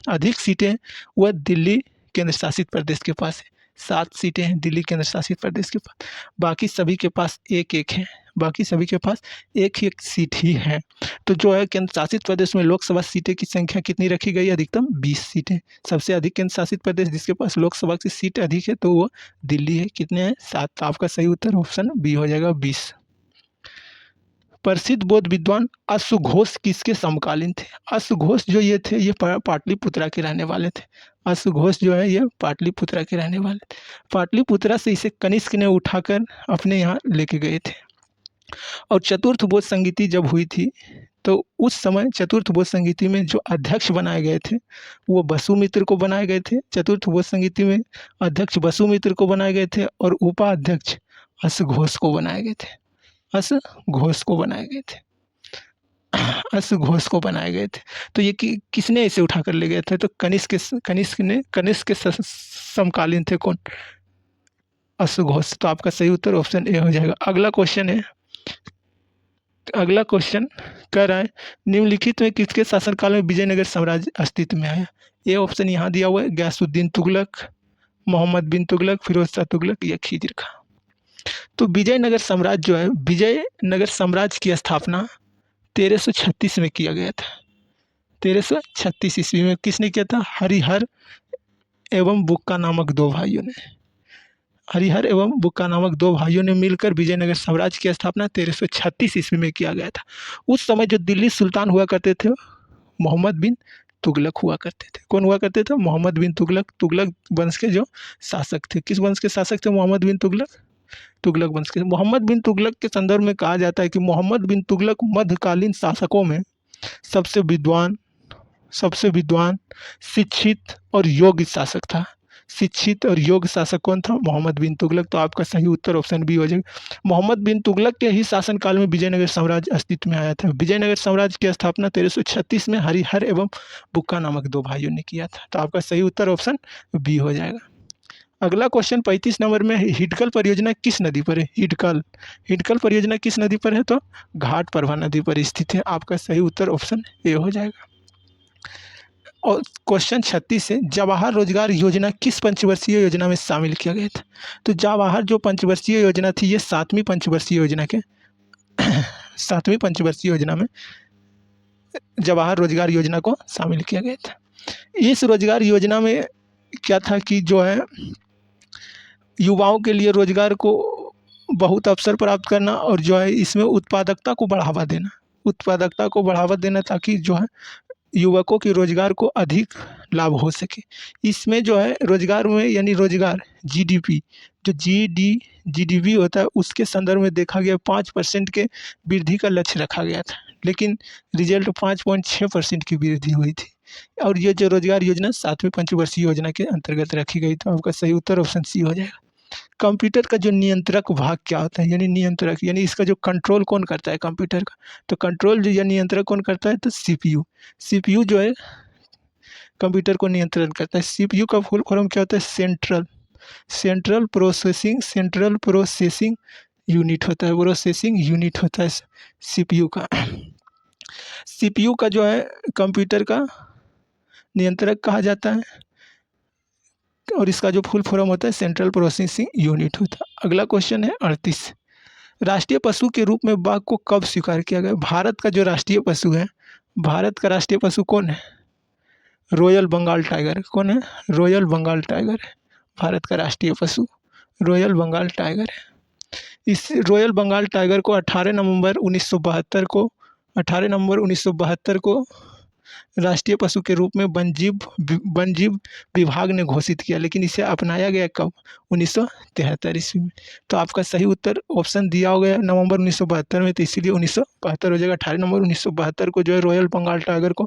S1: अधिक सीटें हैं वह दिल्ली केंद्र शासित प्रदेश के पास है। 7 सीटें हैं दिल्ली केंद्र शासित प्रदेश के पास। बाकी सभी के पास एक-एक है। बाकी सभी के पास एक-एक सीट ही है। तो जो है केंद्र शासित प्रदेश में लोकसभा सीटें की संख्या कितनी रखी गई है? अधिकतम 20 सीटें। सबसे अधिक केंद्र शासित प्रदेश जिसके पास लोकसभा की सीट अधिक है तो वो दिल्ली है। कितने हैं? 7। तो आपका सही उत्तर ऑप्शन बी हो जाएगा 20। प्रसिद्ध बौद्ध विद्वान अश्वघोष किसके समकालीन थे? अश्वघोष जो ये थे, ये पाटलिपुत्रा के रहने वाले थे। अश्वघोष जो है ये पाटलिपुत्रा के रहने वाले थे। पाटलिपुत्रा से इसे कनिष्क ने उठाकर अपने यहाँ लेके गए थे। और चतुर्थ बौद्ध संगीति जब हुई थी तो उस समय चतुर्थ बौद्ध संगीति में जो अध्यक्ष बनाए गए थे वो वसुमित्र को बनाए गए थे। चतुर्थ बौद्ध संगीति में अध्यक्ष वसुमित्र को बनाए गए थे और उपाध्यक्ष अश्वघोष को बनाए गए थे। अश्वघोष को बनाए गए थे। अश्वघोष को बनाए गए थे। तो ये किसने इसे उठाकर ले गए थे? तो कनिष्क के समकालीन थे। कौन? अश्वघोष। तो आपका सही उत्तर ऑप्शन ए हो जाएगा। अगला क्वेश्चन कह रहा है निम्नलिखित में किसके शासनकाल में विजयनगर साम्राज्य अस्तित्व में आया? ये ऑप्शन यहाँ दिया हुआ है, गयासुद्दीन तुगलक, मोहम्मद बिन तुगलक, फिरोज शाह तुगलक या खिज़िर खां। तो विजयनगर साम्राज्य जो है, विजयनगर साम्राज्य की स्थापना 1336 में किया गया था। 1336 ईस्वी में किसने किया था? हरिहर एवं बुक्का नामक दो भाइयों ने। हरिहर एवं बुक्का नामक दो भाइयों ने मिलकर विजयनगर साम्राज्य की स्थापना 1336 ईस्वी में किया गया था। उस समय जो दिल्ली सुल्तान हुआ करते थे मोहम्मद बिन तुगलक हुआ करते थे। कौन हुआ करते थे? मोहम्मद बिन तुगलक। तुगलक वंश के जो शासक थे। किस वंश के शासक थे मोहम्मद बिन तुगलक? तुगलक वंश के। मोहम्मद बिन तुगलक के संदर्भ में कहा जाता है कि मोहम्मद बिन तुगलक मध्यकालीन शासकों में सबसे विद्वान, शिक्षित और योग्य शासक था। शिक्षित और योग्य शासक कौन था? मोहम्मद बिन तुगलक। तो आपका सही उत्तर ऑप्शन बी हो जाएगा। मोहम्मद बिन तुगलक के ही शासनकाल में विजयनगर साम्राज्य अस्तित्व में आया था। विजयनगर साम्राज्य की स्थापना 1336 में हरिहर एवं बुक्का नामक दो भाइयों ने किया था। तो आपका सही उत्तर ऑप्शन बी हो जाएगा। अगला क्वेश्चन 35 नंबर में है, हिडकल परियोजना किस नदी पर है? हिडकल परियोजना किस नदी पर है? तो घाट प्रभा नदी पर स्थित है। आपका सही उत्तर ऑप्शन ए हो जाएगा। और क्वेश्चन 36 है, जवाहर रोजगार योजना किस पंचवर्षीय योजना में शामिल किया गया था? तो जवाहर जो पंचवर्षीय योजना थी ये 7वीं पंचवर्षीय योजना के 7वीं पंचवर्षीय योजना में जवाहर रोजगार योजना को शामिल किया गया था। इस रोजगार योजना में क्या था कि जो है युवाओं के लिए रोजगार को बहुत अवसर प्राप्त करना और जो है इसमें उत्पादकता को बढ़ावा देना ताकि जो है युवकों के रोजगार को अधिक लाभ हो सके। इसमें जो है रोजगार में यानी रोजगार जीडीपी जो जीडीपी होता है उसके संदर्भ में देखा गया 5% के वृद्धि का लक्ष्य रखा गया था, लेकिन रिजल्ट 5.6% की वृद्धि हुई थी। और ये जो रोजगार योजना 7वीं पंचवर्षीय योजना के अंतर्गत रखी गई। तो आपका सही उत्तर ऑप्शन सी हो जाएगा। कंप्यूटर का जो नियंत्रक भाग क्या होता है? यानी इसका जो कंट्रोल कौन करता है कंप्यूटर का? तो कंट्रोल जो या नियंत्रक कौन करता है? तो सीपीयू जो है कंप्यूटर को नियंत्रण करता है। सीपीयू का फुल फॉर्म क्या होता है? सेंट्रल प्रोसेसिंग यूनिट होता है। सीपीयू का जो है कंप्यूटर का नियंत्रक कहा जाता है और इसका जो फुल फॉर्म होता है सेंट्रल प्रोसेसिंग यूनिट होता है। अगला क्वेश्चन है 38, राष्ट्रीय पशु के रूप में बाघ को कब स्वीकार किया गया? भारत का जो राष्ट्रीय पशु है, भारत का राष्ट्रीय पशु कौन है? Royal Bengal tiger. कौन है? रॉयल बंगाल टाइगर है भारत का राष्ट्रीय पशु। रॉयल बंगाल टाइगर है। इस रॉयल बंगाल टाइगर को 18 नवंबर 1972 को राष्ट्रीय पशु के रूप में वन्यजीव विभाग ने घोषित किया, लेकिन इसे अपनाया गया कब? 1973 ईस्वी में। तो आपका सही उत्तर ऑप्शन दिया हो गया नवंबर 1972 में, तो इसीलिए 1972 हो जाएगा। 18 नवंबर 1972 को जो है रॉयल बंगाल टाइगर को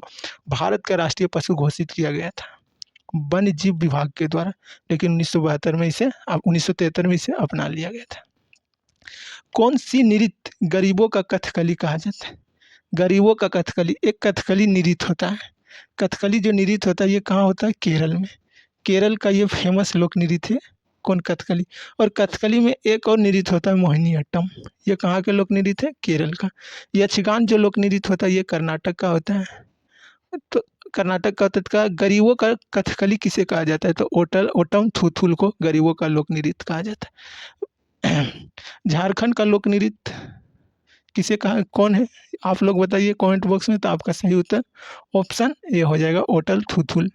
S1: भारत का राष्ट्रीय पशु घोषित किया गया था वन्य जीव विभाग के द्वारा, लेकिन 1972 में इसे 1973 में इसे अपना लिया गया था। कौन सी नृत्य गरीबों का कथकली कहा जाता है? गरीबों का कथकली, एक कथकली नृत्य होता है। कथकली जो नृत्य होता है ये कहाँ होता है? केरल में। केरल का ये फेमस लोक नृत्य है कौन? कथकली। और कथकली में एक और नृत्य होता है मोहिनीअट्टम। ये कहाँ के लोक नृत्य है? केरल का। यक्षगान जो लोक नृत्य होता है ये कर्नाटक का होता है। तो कर्नाटक का होता है। गरीबों का कथकली किसे कहा जाता है? तो ओटम थुथुल को गरीबों का लोक नृत्य कहा जाता है। झारखंड का लोक नृत्य किसे कहा, कौन है? आप लोग बताइए कमेंट बॉक्स में। तो आपका सही उत्तर ऑप्शन ए हो जाएगा, ओटल थुथुल।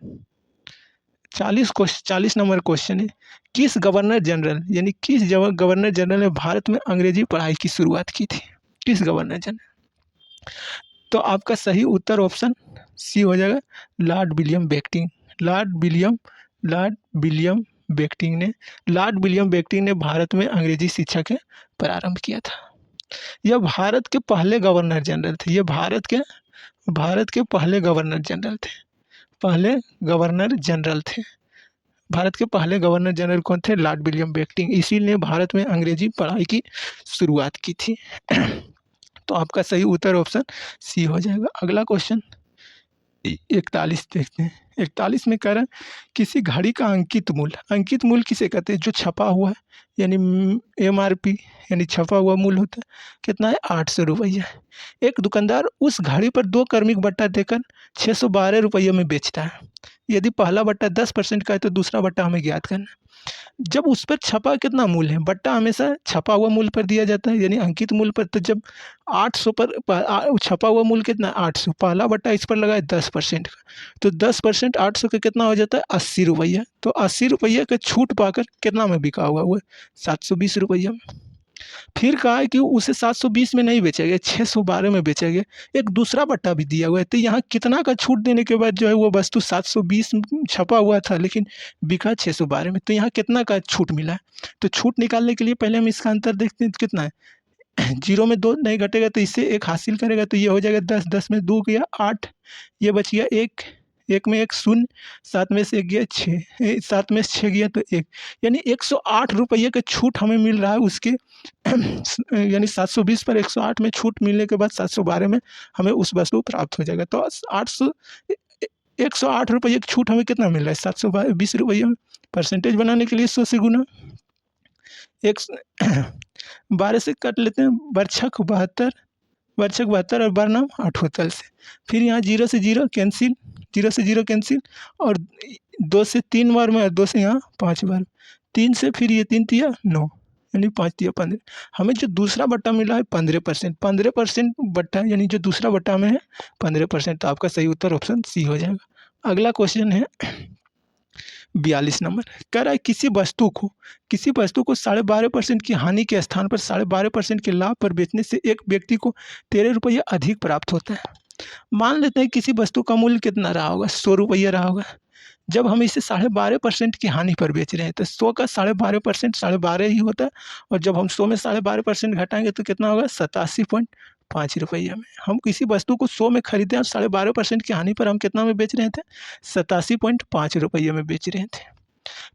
S1: 40 नंबर क्वेश्चन है, किस गवर्नर जनरल यानी किस गवर्नर जनरल ने भारत में अंग्रेजी पढ़ाई की शुरुआत की थी? किस गवर्नर जनरल? तो आपका सही उत्तर ऑप्शन सी हो जाएगा, Lord William Bentinck. Lord William Bentinck ने भारत में अंग्रेजी शिक्षा के प्रारंभ किया था। यह भारत के पहले गवर्नर जनरल थे। ये भारत के पहले गवर्नर जनरल थे। भारत के पहले गवर्नर जनरल कौन थे? Lord William Bentinck. इसी ने भारत में अंग्रेजी पढ़ाई की शुरुआत की थी। तो आपका सही उत्तर ऑप्शन सी हो जाएगा। अगला क्वेश्चन 41 देखते हैं। 41 में कह रहा है किसी घड़ी का अंकित मूल्य किसे कहते हैं? जो छपा हुआ है यानी MRP यानी छपा हुआ मूल्य होता है, कितना है? 800 रुपया। एक दुकानदार उस घड़ी पर 2 क्रमिक बट्टा देकर 612 रुपये में बेचता है। यदि पहला बट्टा 10% का है तो दूसरा बट्टा हमें ज्ञात करना है। जब उस पर छपा कितना मूल्य है? बट्टा हमेशा छपा हुआ मूल्य पर दिया जाता है यानी अंकित मूल्य पर। तो जब 800 पर छपा हुआ मूल्य कितना? 800। पहला बट्टा इस पर लगा है 10% का, तो 10% 800 का कितना हो जाता है? 80 रुपया। तो 80 रुपये का छूट पाकर कितना में बिका हुआ वो? 720 रुपया में। फिर कहा है कि उसे 720 में नहीं बेचा गया, 612 में बेचा गया। एक दूसरा बट्टा भी दिया हुआ है, तो यहाँ कितना का छूट देने के बाद जो है वो वस्तु 720 छपा हुआ था लेकिन बिका 612 में। तो यहाँ कितना का छूट मिला है? तो छूट निकालने के लिए पहले हम इसका अंतर देखते हैं कितना है। 0 में 2 नहीं घटेगा तो इससे 1 हासिल करेगा, तो ये हो जाएगा 10। 10 में 2 गया 8, ये बच गया 1, 1 में 1 शून्य, 7 में से 1 गया 6, 7 में से 6 गया तो 1, यानी 108 रुपये का छूट हमें मिल रहा है उसके यानी 720 पर 108 में छूट मिलने के बाद 712 में हमें उस वस्तु प्राप्त हो जाएगा। तो 108 रुपये की छूट हमें कितना मिल रहा है? 720 रुपये में। परसेंटेज बनाने के लिए 100 से गुना 12 से काट लेते हैं। बरछक 72 और बरनाम 8 से। फिर यहाँ 0 से 0 कैंसिल, 0 से 0 कैंसिल, और 2 से 3 बार में, 2 से यहाँ 5 बार, 3 से फिर ये 3 तिया 9 यानी 5 तिया 15। हमें जो दूसरा बट्टा मिला है 15%, 15% बट्टा यानी जो दूसरा बट्टा में है 15%। तो आपका सही उत्तर ऑप्शन सी हो जाएगा। अगला क्वेश्चन है 42 नंबर, कह रहा है किसी वस्तु को 12.5% की हानि के स्थान पर 12.5% के लाभ पर बेचने से एक व्यक्ति को 13 रुपये अधिक प्राप्त होता है। मान लेते हैं किसी वस्तु का मूल्य कितना रहा होगा? 100 रुपया रहा होगा। जब हम इसे 12.5% की हानि पर बेच रहे हैं तो 100 का 12.5% 12.5 ही होता है, और जब हम 100 में 12.5% घटाएंगे तो कितना होगा? 87.5 रुपये में। हम किसी वस्तु को 100 में खरीदे और 12.5% की हानि पर हम कितना में बेच रहे थे? 87.5 रुपये में बेच रहे थे।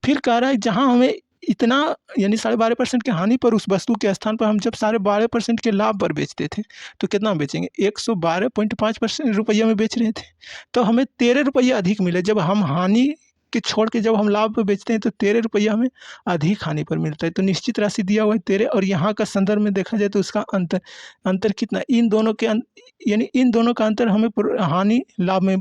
S1: फिर कह रहा है जहाँ हमें इतना यानी 12.5% की हानि पर उस वस्तु के स्थान पर हम जब 12.5% के लाभ पर बेचते थे तो कितना बेचेंगे? 112.5% रुपये में बेच रहे थे, तो हमें 13 रुपये अधिक मिले। जब हम हानि के छोड़ के जब हम लाभ पर बेचते हैं तो 13 रुपया हमें अधिक हानि पर मिलता है। तो निश्चित राशि दिया हुआ है 13, और यहाँ का संदर्भ में देखा जाए तो उसका अंतर कितना? इन दोनों के यानी इन दोनों का अंतर हमें हानि लाभ में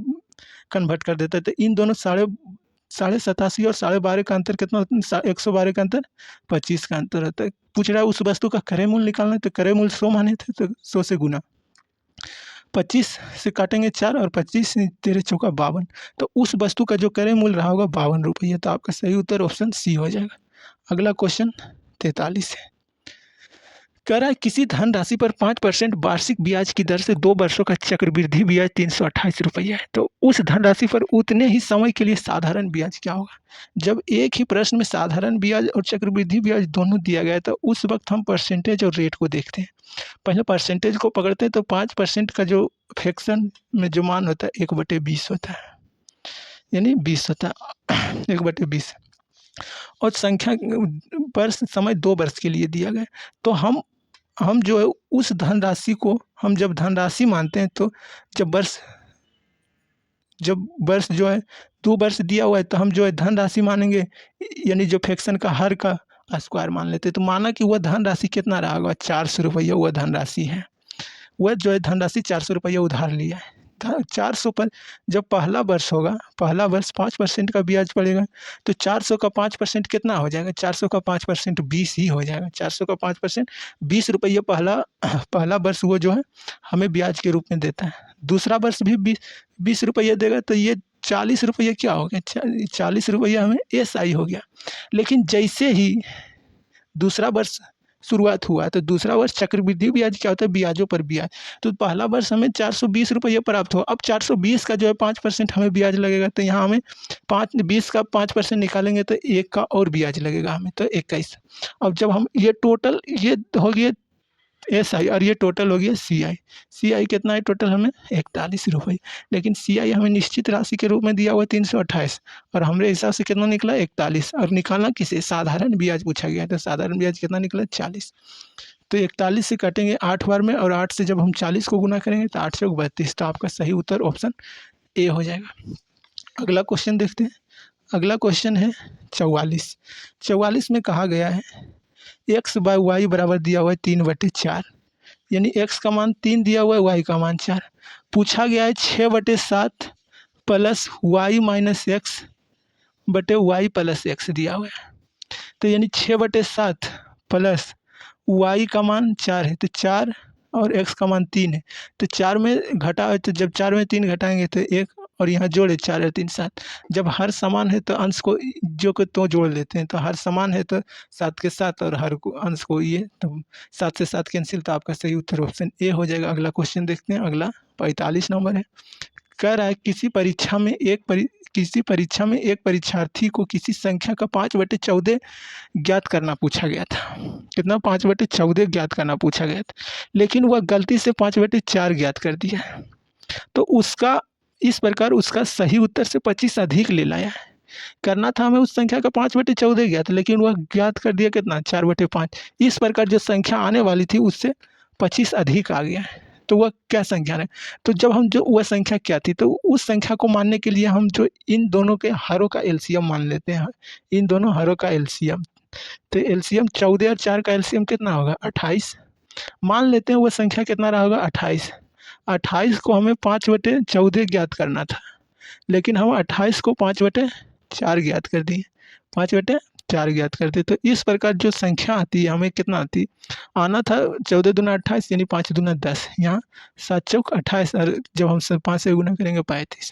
S1: कन्वर्ट कर देता है। तो इन दोनों 87.5 और 12.5 का अंतर कितना होता है? 112 का अंतर 25 का अंतर होता है। पूछ रहा है उस वस्तु का क्रय मूल्य निकालना है, तो क्रय मूल्य 100 माने थे तो 100 से गुना 25 से काटेंगे 4 और 25 13 चौका 52, तो उस वस्तु का जो क्रय मूल्य रहा होगा 52 रुपये। तो आपका सही उत्तर ऑप्शन सी हो जाएगा। अगला क्वेश्चन 43 है, कह रहा है किसी धनराशि पर 5% वार्षिक ब्याज की दर से 2 वर्षों का चक्रवृद्धि ब्याज 328 रुपया है। तो उस धनराशि पर उतने ही समय के लिए साधारण ब्याज क्या होगा? जब एक ही प्रश्न में साधारण ब्याज और चक्रवृद्धि ब्याज दोनों दिया गया है तो उस वक्त हम परसेंटेज और रेट को देखते हैं। पहले परसेंटेज को पकड़ते हैं तो 5% का जो फ्रैक्शन में जो मान होता है 1/20 होता है, यानी 20 होता है 1/20 और संख्या वर्ष समय 2 वर्ष के लिए दिया गया है। तो हम जो है उस धनराशि को हम जब धनराशि मानते हैं तो जब वर्ष जो है 2 वर्ष दिया हुआ है तो हम जो है धनराशि मानेंगे, यानी जो फ्रैक्शन का हर का स्क्वायर मान लेते हैं। तो माना कि वह धनराशि कितना रहा होगा, 400 रुपया वह धनराशि है। वह जो है धनराशि 400 रुपया उधार लिया है। 400 पर जब पहला वर्ष होगा, पहला वर्ष 5% का ब्याज पड़ेगा तो 400 का 5% कितना हो जाएगा? 400 का 5% 20 ही हो जाएगा। 400 का 5% 20 रुपये पहला वर्ष वो जो है हमें ब्याज के रूप में देता है। दूसरा वर्ष भी 20 रुपये देगा तो ये 40 रुपये क्या हो गया? 40 रुपये हमें SI हो गया। लेकिन जैसे ही दूसरा वर्ष शुरुआत हुआ तो दूसरा वर्ष चक्रवृद्धि ब्याज क्या होता है? ब्याजों पर ब्याज। तो पहला वर्ष हमें 420 रुपये प्राप्त हुआ। अब 420 का जो है 5% हमें ब्याज लगेगा तो यहाँ हमें 20 का 5% निकालेंगे तो 1 का और ब्याज लगेगा हमें, तो 21। अब जब हम ये टोटल ये हो गया SI और ये टोटल हो गया CI कितना है टोटल हमें? 41 रुपये। लेकिन CI हमें निश्चित राशि के रूप में दिया हुआ 328 और हमारे हिसाब से कितना निकला? 41। और निकालना किसे? साधारण ब्याज पूछा गया है तो साधारण ब्याज कितना निकला? 40। तो 41 से काटेंगे 8 बार में और 8 से जब हम 40 को गुना करेंगे तो 8 से 32। तो आपका सही उत्तर ऑप्शन A हो जाएगा। अगला क्वेश्चन देखते हैं। अगला क्वेश्चन है 44। 44 में कहा गया है x/y बराबर दिया हुआ है 3/4, यानी x का मान 3 दिया हुआ है, y का मान 4। पूछा गया है 6/7 प्लस y माइनस x बटे y प्लस x दिया हुआ है। तो यानी 6/7 प्लस y का मान 4 है तो 4 और x का मान 3 है तो 4 में घटा है तो जब 4 में 3 घटाएंगे तो 1 और यहाँ जोड़े 4 और 3 7। जब हर समान है तो अंश को जो को तो जोड़ लेते हैं, तो हर समान है तो 7 के 7 और हर को अंश को ये, तो 7 से 7 कैंसिल। तो आपका सही उत्तर ऑप्शन A हो जाएगा। अगला क्वेश्चन देखते हैं। अगला 45 नंबर है। कह रहा है किसी परीक्षा में एक परीक्षार्थी को किसी संख्या का 5/14 ज्ञात करना पूछा गया था। कितना? 5/14 ज्ञात करना पूछा गया था, लेकिन वह गलती से 5/4 ज्ञात कर दिया। तो उसका इस प्रकार उसका सही उत्तर से 25 अधिक ले लाया है। करना था हमें उस संख्या का 5/14 ज्ञात, लेकिन वह ज्ञात कर दिया कितना? 4/5। इस प्रकार जो संख्या आने वाली थी उससे 25 अधिक आ गया है। तो वह क्या संख्या है? तो जब हम जो वह संख्या क्या थी तो उस संख्या को मानने के लिए हम जो इन दोनों के हरों का एलसीएम मान लेते हैं। इन दोनों हरों का एलसीएम, तो एलसीएम 14 और 4 का एलसीएम कितना होगा? 28। मान लेते हैं वह संख्या कितना रहा होगा? 28। 28 को हमें 5/14 ज्ञात करना था, लेकिन हम 28 को 5/4 ज्ञात कर दिए। 5/4 ज्ञात करते तो इस प्रकार जो संख्या आती है हमें कितना आती आना था? 14 दूना 28 यानी 5 दूना 10। यहाँ 7 चौक 28 और जब हम 5 से गुना करेंगे 35।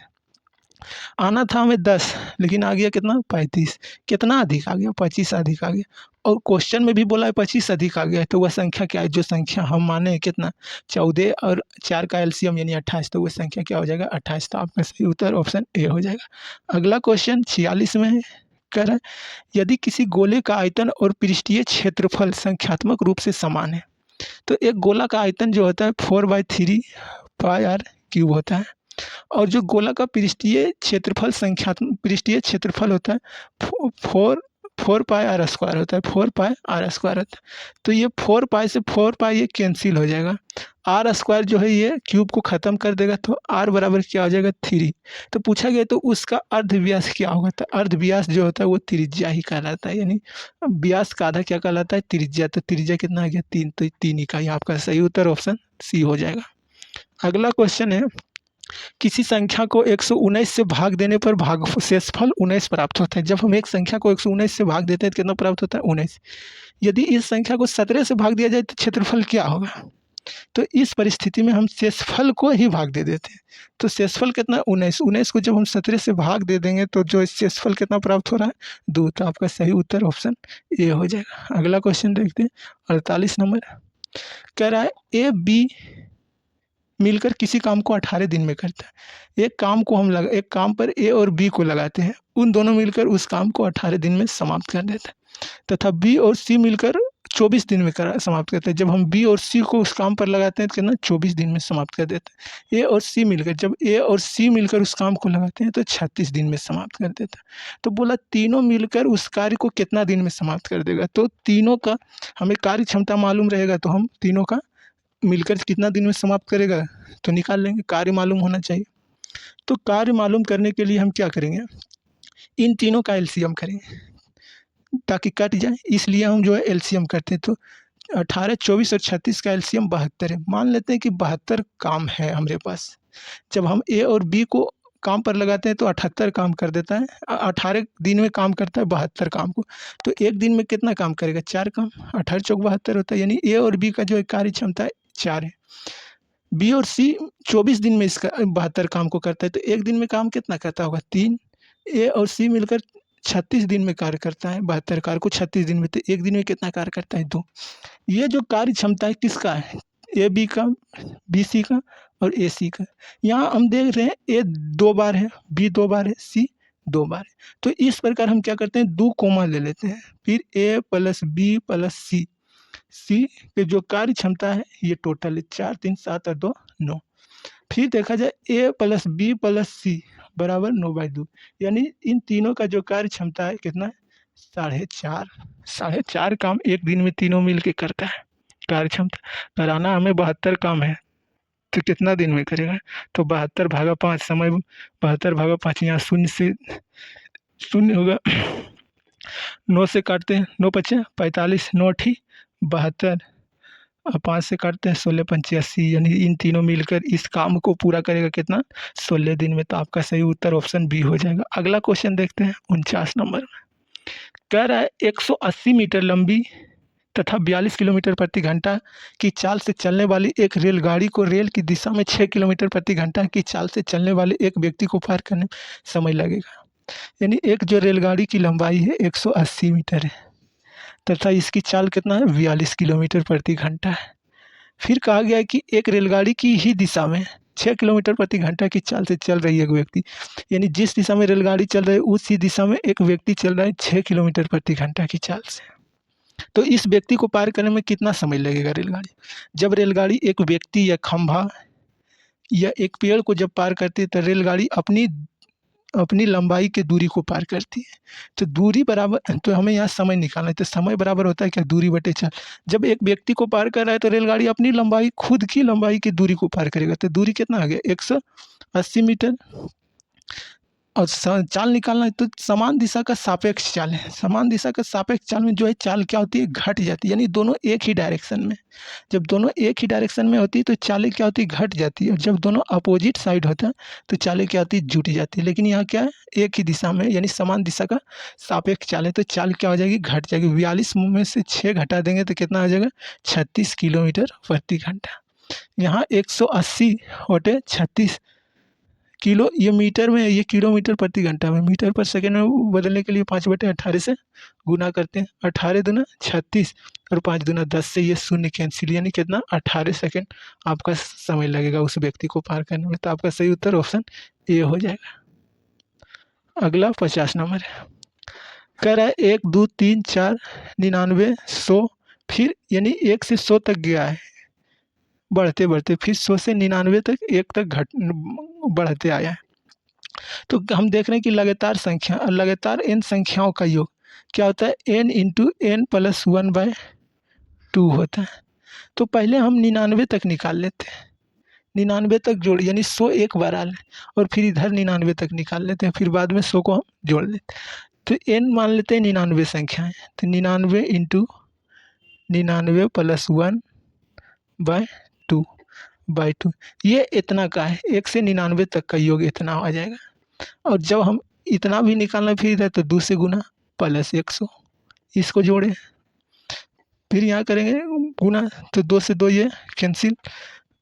S1: आना था हमें 10, लेकिन आ गया कितना? 35। कितना अधिक आ गया? 25 अधिक आ गया। और क्वेश्चन में भी बोला है 25 अधिक आ गया है, तो वह संख्या क्या है? जो संख्या हम माने हैं कितना? 14 और 4 का एलसीएम यानी 28, तो वह संख्या क्या हो जाएगा? 28। तो आपका सही उत्तर ऑप्शन A हो जाएगा। अगला क्वेश्चन 46 में है। कह रहा है यदि किसी गोले का आयतन और पृष्ठीय क्षेत्रफल संख्यात्मक रूप से समान है, तो एक गोला का आयतन जो होता है 4/3 πr³ होता है और जो गोला का पृष्ठीय क्षेत्रफल होता है 4πr² होता है। 4πr² होता है। तो ये 4π से 4π ये कैंसिल हो जाएगा। r² जो है ये क्यूब को ख़त्म कर देगा तो r बराबर क्या हो जाएगा? 3। तो पूछा गया तो उसका अर्धव्यास क्या होगा? तो अर्धव्यास जो होता है वो त्रिज्या ही कहलाता है, यानी व्यास का आधा क्या कहलाता है? त्रिज्या। तो त्रिज्या कितना आ गया? 3। तो 3 इकाई। आपका सही उत्तर ऑप्शन C हो जाएगा। अगला क्वेश्चन है किसी संख्या को 119 से भाग देने पर शेषफल 19 प्राप्त होता है। जब हम एक संख्या को 119 से भाग देते हैं तो कितना प्राप्त होता है? 19। यदि इस संख्या को 17 से भाग दिया जाए तो क्षेत्रफल क्या होगा? तो इस परिस्थिति में हम शेषफल को ही भाग दे देते हैं। तो शेषफल कितना? 19। 19 को जब हम 17 से भाग दे देंगे तो जो शेषफल कितना प्राप्त हो रहा है? 2। तो आपका सही उत्तर ऑप्शन A हो जाएगा। अगला क्वेश्चन देखते हैं 48 नंबर। कह रहा है ए बी मिलकर किसी काम को 18 दिन में करता है। एक काम पर ए और बी को लगाते हैं, उन दोनों मिलकर उस काम को 18 दिन में समाप्त कर देता है। तथा बी और सी मिलकर 24 दिन में समाप्त करते हैं। जब हम बी और सी को उस काम पर लगाते हैं तो कितना 24 दिन में समाप्त कर देते हैं। जब ए और सी मिलकर उस काम को लगाते हैं तो 36 दिन में समाप्त कर देता है। तो बोला तीनों मिलकर उस कार्य को कितना दिन में समाप्त कर देगा। तो तीनों का हमें कार्य क्षमता मालूम रहेगा तो हम तीनों का मिलकर कितना दिन में समाप्त करेगा तो निकाल लेंगे। कार्य मालूम होना चाहिए। तो कार्य मालूम करने के लिए हम क्या करेंगे, इन तीनों का एलसीएम करेंगे ताकि कट जाए, इसलिए हम जो है एलसीएम करते हैं। तो 18, 24 और 36 का एलसीएम 72 है। मान लेते हैं कि 72 काम है हमारे पास। जब हम ए और बी को काम पर लगाते हैं तो 78 काम कर देता है। 18 दिन में काम करता है 72 काम को। तो एक दिन में कितना काम करेगा, 4 काम। 18 चौक 72 होता है, यानी ए और बी का जो है कार्य क्षमता है 4 है। बी और सी 24 दिन में इसका 72 काम को करता है, तो एक दिन में काम कितना करता होगा, 3। ए और सी मिलकर 36 दिन में कार्य करता है, 72 कार्य को 36 दिन में, तो एक दिन में कितना कार्य करता है, 2। ये जो कार्य क्षमता है किसका है, ए बी का, बी सी का और ए सी का। यहाँ हम देख रहे हैं ए 2 बार है, बी 2 बार है, सी 2 बार है। तो इस प्रकार हम क्या करते हैं, 2 कोमा ले लेते हैं, फिर ए प्लस बी प्लस सी। सी के जो कार्य क्षमता है ये टोटल है 4, 3, 7 और 2, 9। फिर देखा जाए ए प्लस बी प्लस सी बराबर 9/2, यानी इन तीनों का जो कार्य क्षमता है कितना है, 4.5। 4.5 काम एक दिन में तीनों मिल के करता है। कार्य क्षमता कराना हमें 72 काम है, तो कितना दिन में करेगा, तो 72 भागा 5 समय, 72 भागा 5, यहाँ शून्य से शून्य होगा, 9 से काटते हैं, 9 पचे 45, 9 अठी 72 और 5 से काटते हैं, 16 पंचे 80, यानी इन तीनों मिलकर इस काम को पूरा करेगा कितना, 16 दिन में। तो आपका सही उत्तर ऑप्शन बी हो जाएगा। अगला क्वेश्चन देखते हैं 49 नंबर में। कह रहा है 180 मीटर लंबी तथा 42 किलोमीटर प्रति घंटा की चाल से चलने वाली एक रेलगाड़ी को रेल की दिशा में 6 किलोमीटर प्रति घंटा की चाल से चलने वाले एक व्यक्ति को पार करने में समय लगेगा। यानी एक जो रेलगाड़ी की लंबाई है 180 मीटर है तथा इसकी चाल कितना है, 42 किलोमीटर प्रति घंटा है। फिर कहा गया है कि एक रेलगाड़ी की ही दिशा में 6 किलोमीटर प्रति घंटा की चाल से चल रही है एक व्यक्ति, यानी जिस दिशा में रेलगाड़ी चल रही है उसी दिशा में एक व्यक्ति चल रहा है 6 किलोमीटर प्रति घंटा की चाल से। तो इस व्यक्ति को पार करने में कितना समय लगेगा रेलगाड़ी। जब रेलगाड़ी एक व्यक्ति या खंभा या एक पेड़ को जब पार करती है तो रेलगाड़ी अपनी लंबाई की दूरी को पार करती है। तो दूरी बराबर, तो हमें यहाँ समय निकालना है, तो समय बराबर होता है क्या, दूरी बटे चाल। जब एक व्यक्ति को पार कर रहा है तो रेलगाड़ी अपनी लंबाई, खुद की लंबाई की दूरी को पार करेगा। तो दूरी कितना आ गया, 180 मीटर। और चाल निकालना है तो समान दिशा का सापेक्ष चाल है। समान दिशा का सापेक्ष चाल में जो है चाल क्या होती है, घट जाती है, यानी दोनों एक ही डायरेक्शन में। जब दोनों एक ही डायरेक्शन में होती है तो चालें क्या होती है, घट जाती है। और जब दोनों अपोजिट साइड होता है तो चालें क्या होती है, जुट जाती है। लेकिन यहाँ क्या है, एक ही दिशा में, यानी समान दिशा का सापेक्ष चाल है, तो चाल क्या हो जाएगी, घट जाएगी। 42 में से 6 घटा देंगे तो कितना आ जाएगा, 36 किलोमीटर प्रति घंटा। यहाँ 180 बटे 36 किलो, ये मीटर में है, ये किलोमीटर प्रति घंटा में। मीटर पर सेकंड में बदलने के लिए 5/18 से गुना करते हैं। 18 दूना 36 और 5 दूना 10 से ये शून्य कैंसिल, यानी कितना, 18 सेकंड आपका समय लगेगा उस व्यक्ति को पार करने में। तो आपका सही उत्तर ऑप्शन ए हो जाएगा। अगला 50 नंबर है। कह रहा है 1, 2, 3, 4, 99, 100, फिर यानी 1 से 100 तक गया है, बढ़ते बढ़ते फिर 100 से 99 तक, 1 तक बढ़ते आया है। तो हम देख रहे हैं कि लगातार n संख्याओं का योग क्या होता है, n इंटू n प्लस 1/2 होता है। तो पहले हम 99 तक निकाल लेते हैं, 99 तक जोड़, यानी 100 एक बार आ ले और फिर इधर 99 तक निकाल लेते हैं, फिर बाद में 100 को हम जोड़ लेते हैं। तो n मान लेते हैं 99 संख्याएँ, तो 99 इंटू 99 प्लस 1/2 ये इतना का है। 1 से 99 तक का योग इतना आ जाएगा। और जब हम इतना भी निकालना फिर इधर, तो 2 से गुना प्लस 100, इसको जोड़े, फिर यहाँ करेंगे गुना, तो 2 से 2 ये कैंसिल,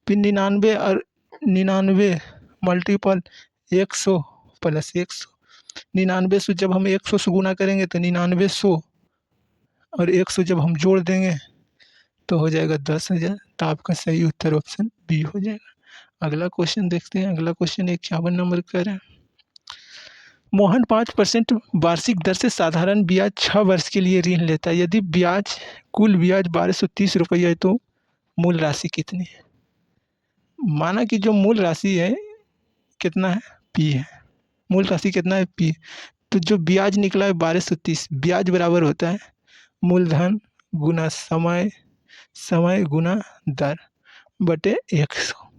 S1: फिर 99 और 99 मल्टीपल 100 प्लस 100। 99 से जब हम 100 से गुना करेंगे तो 99 100 और 100 जब हम जोड़ देंगे तो हो जाएगा 10,000। तो आपका सही उत्तर ऑप्शन बी हो जाएगा। अगला क्वेश्चन देखते हैं। अगला क्वेश्चन 51 नंबर का है। मोहन 5% वार्षिक दर से साधारण ब्याज 6 वर्ष के लिए ऋण लेता है। यदि ब्याज कुल ब्याज 1230 रुपये है तो मूल राशि कितनी है? माना कि जो मूल राशि है कितना है, पी है। मूल राशि कितना है, पी। तो जो ब्याज निकला है 1230, ब्याज बराबर होता है मूलधन गुना समय, समय गुना दर बटे 100।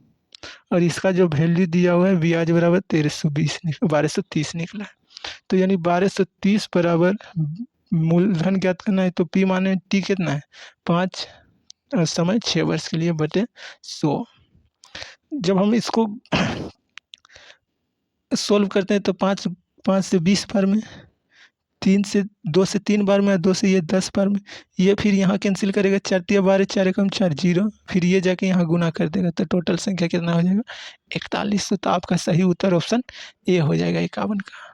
S1: और इसका जो वैल्यू दिया हुआ है ब्याज बराबर 1320 1230 निकला है। तो यानी 1230 बराबर मूलधन ज्ञात करना है, तो पी माने टी कितना है 5 और समय 6 वर्ष के लिए बटे 100। जब हम इसको सोल्व करते हैं तो 5 5 से 20 बार में, 2 से 3 बार में, 2 से ये 10 बार में, ये फिर यहाँ कैंसिल करेगा 4 तिया 12 4 एकम 4 जीरो, फिर ये जाके यहाँ गुना कर देगा तो टोटल संख्या कितना हो जाएगा 41। तो आपका सही उत्तर ऑप्शन ए हो जाएगा 51 का।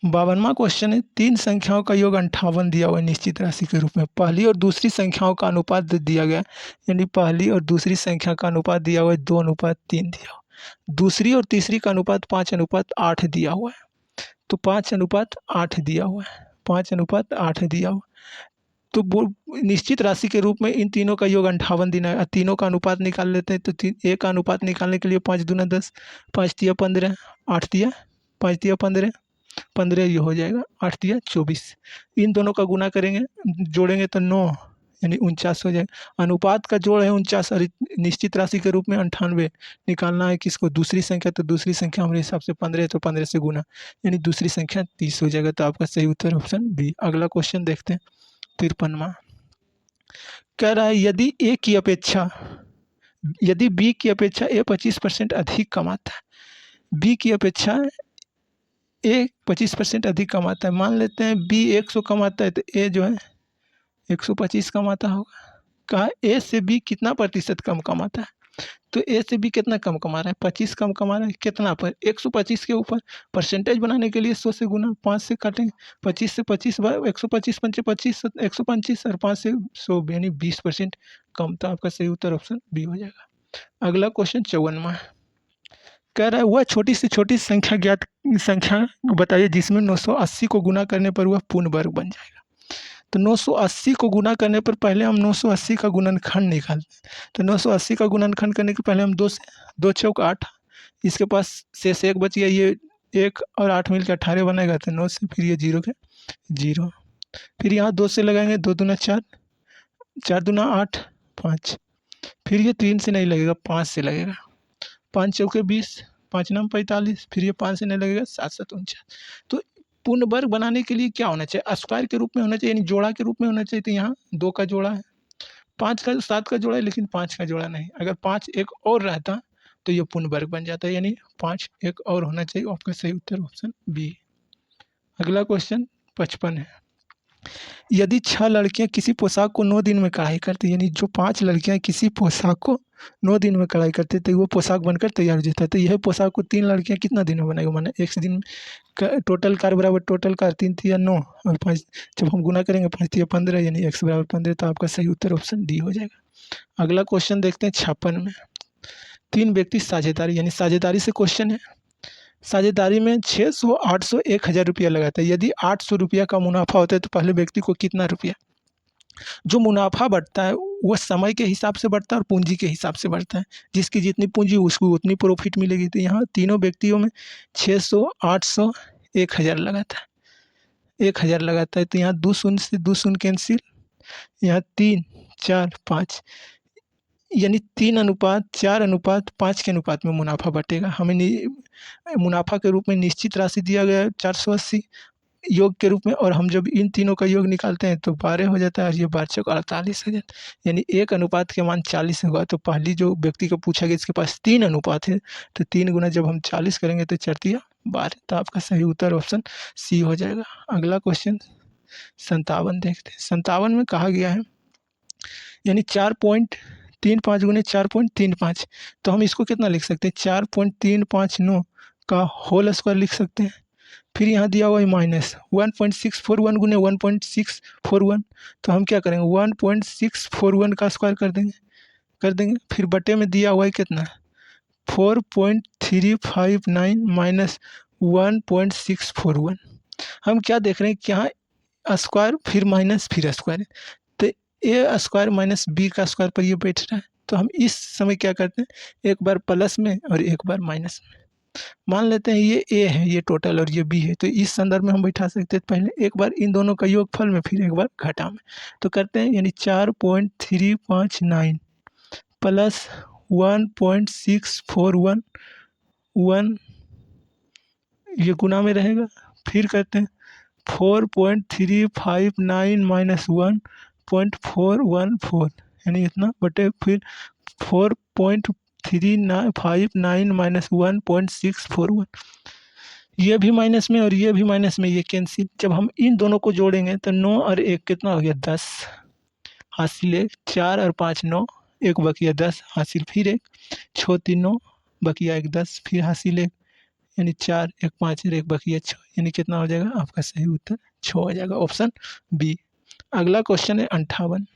S1: 52वां क्वेश्चन है। 3 संख्याओं का योग 58 दिया हुआ है निश्चित राशि के रूप में। पहली और दूसरी संख्याओं का अनुपात दिया गया, यानी पहली और दूसरी संख्या का अनुपात दिया हुआ है 2:3 दिया हुआ। दूसरी और तीसरी का अनुपात 5:8 दिया हुआ है। तो 5:8 दिया हुआ है, 5:8 दिया हुआ। तो वो निश्चित राशि के रूप में इन तीनों का योग 58 देना है। तीनों का अनुपात निकाल लेते हैं तो ए का अनुपात निकालने के लिए 5 दूना 10, 5 तिया 15, 8 तिया 5 तिया 15, 15 ये हो जाएगा, 8 तिया 24। इन दोनों का गुना करेंगे, जोड़ेंगे तो 9 यानी 49 हो जाएगा। अनुपात का जोड़ है 49 और निश्चित राशि के रूप में 98 निकालना है किसको, दूसरी संख्या। तो दूसरी संख्या हमारे हिसाब से 15 है तो 15 से गुना, यानी दूसरी संख्या 30 हो जाएगा। तो आपका सही उत्तर ऑप्शन बी। अगला क्वेश्चन देखते हैं 53वां। कह रहा है यदि बी की अपेक्षा ए 25% अधिक कमाता है, बी की अपेक्षा ए 25% अधिक कमाता है। मान लेते हैं बी 100 कमाता है तो ए जो है 125 कमाता होगा। कहा ए से बी कितना प्रतिशत कम कमाता है, तो ए से बी कितना कम कमा रहा है, 25 कम कमा रहा है। कितना पर, 125 के ऊपर। परसेंटेज बनाने के लिए 100 से गुना, 5 से काटेंगे, 25 से 25 125 पंचे 25 125 और 5 से 100 यानी 20% कम। तो आपका सही उत्तर ऑप्शन बी हो जाएगा। अगला क्वेश्चन 54वां कह रहा है वह छोटी से छोटी संख्या बताइए जिसमें 980 को गुना करने पर वह पूर्ण वर्ग बन जाएगा। तो 980 को गुना करने पर पहले हम 980 का गुणनखंड निकालते हैं। तो 980 का गुणनखंड करने के पहले हम 2 चौक 8, इसके पास शेष 1 बच गया, ये 1 और 8 मिलकर 18 बनेगा। तो 9 से फिर ये 0 के 0, फिर यहाँ 2 से लगाएंगे, 2 दूना 4, 4 दूना 8 5, फिर ये 3 से नहीं लगेगा, 5 से लगेगा, 5 चौके 20, 5 नाम 45, फिर ये 5 से नहीं लगेगा, 7 7 49। तो पूर्ण वर्ग बनाने के लिए क्या होना चाहिए, स्क्वायर के रूप में होना चाहिए, यानी जोड़ा के रूप में होना चाहिए। तो यहाँ 2 का जोड़ा है, 5 का 7 का जोड़ा है, लेकिन 5 का जोड़ा नहीं। अगर 5 एक और रहता तो ये पूर्ण वर्ग बन जाता है, यानी 5 एक और होना चाहिए। आपका सही उत्तर ऑप्शन बी। अगला क्वेश्चन 55 है। यदि 6 लड़कियां किसी पोशाक को 9 दिन में कढ़ाई करती, यानी जो 5 लड़कियां किसी पोशाक को 9 दिन में कढ़ाई करती तो वो पोशाक बनकर तैयार हो जाता है। तो यह पोशाक को 3 लड़कियां कितना दिन में बनाएगा, माने एक दिन का टोटल कार्य बराबर टोटल कार्य 3 तिया 9 और 5 जब हम गुना करेंगे 5 तिया 15 यानी x बराबर 15। तो आपका सही उत्तर ऑप्शन डी हो जाएगा। अगला क्वेश्चन देखते हैं 56 में। 3 व्यक्ति साझेदारी, यानी साझेदारी से क्वेश्चन है। साझेदारी में 600 800 1000 रुपया लगाता है। यदि 800 रुपया का मुनाफा होता है तो पहले व्यक्ति को कितना रुपया। जो मुनाफा बढ़ता है वह समय के हिसाब से बढ़ता है और पूंजी के हिसाब से बढ़ता है। जिसकी जितनी पूंजी उसको उतनी प्रॉफिट मिलेगी। तो यहाँ तीनों व्यक्तियों में 600 800 1000 लगाता है, 1000 लगाता है। तो यहाँ 2 शून्य से 2 शून्य कैंसिल, यहाँ 3 4 5 यानी 3:4:5 के अनुपात में मुनाफा बटेगा। हमें मुनाफा के रूप में निश्चित राशि दिया गया है 480 योग के रूप में, और हम जब इन तीनों का योग निकालते हैं तो 12 हो जाता है और ये 12 चौक 48 हो जाता है, यानी 1 अनुपात के मान 40 होगा। तो पहली जो व्यक्ति को पूछा गया इसके पास 3 अनुपात है, तो 3 गुना जब हम 40 करेंगे तो 4 तिया 12। तो आपका सही उत्तर ऑप्शन सी हो जाएगा। अगला क्वेश्चन 57 देखते हैं। 57 में कहा गया है यानी 4.35 गुने 4.35, तो हम इसको कितना लिख सकते हैं 4.359 का होल स्क्वायर लिख सकते हैं। फिर यहाँ दिया हुआ है माइनस 1.641 गुने 1.641, तो हम क्या करेंगे 1.641 का स्क्वायर कर देंगे। फिर बटे में दिया हुआ है कितना 4.359 माइनस 1.641। हम क्या देख रहे हैं कि यहाँ स्क्वायर फिर माइनस फिर स्क्वायर है, तो ए स्क्वायर माइनस बी का स्क्वायर पर ये बैठ रहा है। तो हम इस समय क्या करते हैं, एक बार प्लस में और एक बार माइनस में। मान लेते हैं ये ए है, ये टोटल और ये बी है, तो इस संदर्भ में हम बैठा सकते हैं पहले एक बार इन दोनों का योगफल में, फिर एक बार घटा में। तो करते हैं, यानी 4.359 प्लस 1.641 ये गुना में रहेगा। फिर करते हैं 4.359 माइनस 1.414, यानी इतना बटे फिर 4.359 माइनस 1.641, ये भी माइनस में और ये भी माइनस में, ये कैंसिल। जब हम इन दोनों को जोड़ेंगे तो 9 और 1 कितना हो गया 10, हासिल 1, 4 और 5 9, 1 बकिया 10 हासिल फिर 1, 6 3 9 बकिया 1 10 फिर हासिल 1, यानी 4 1 5 और 1 बकिया 6, यानी कितना हो जाएगा आपका सही उत्तर 6 हो जाएगा, ऑप्शन बी। अगला क्वेश्चन है 58।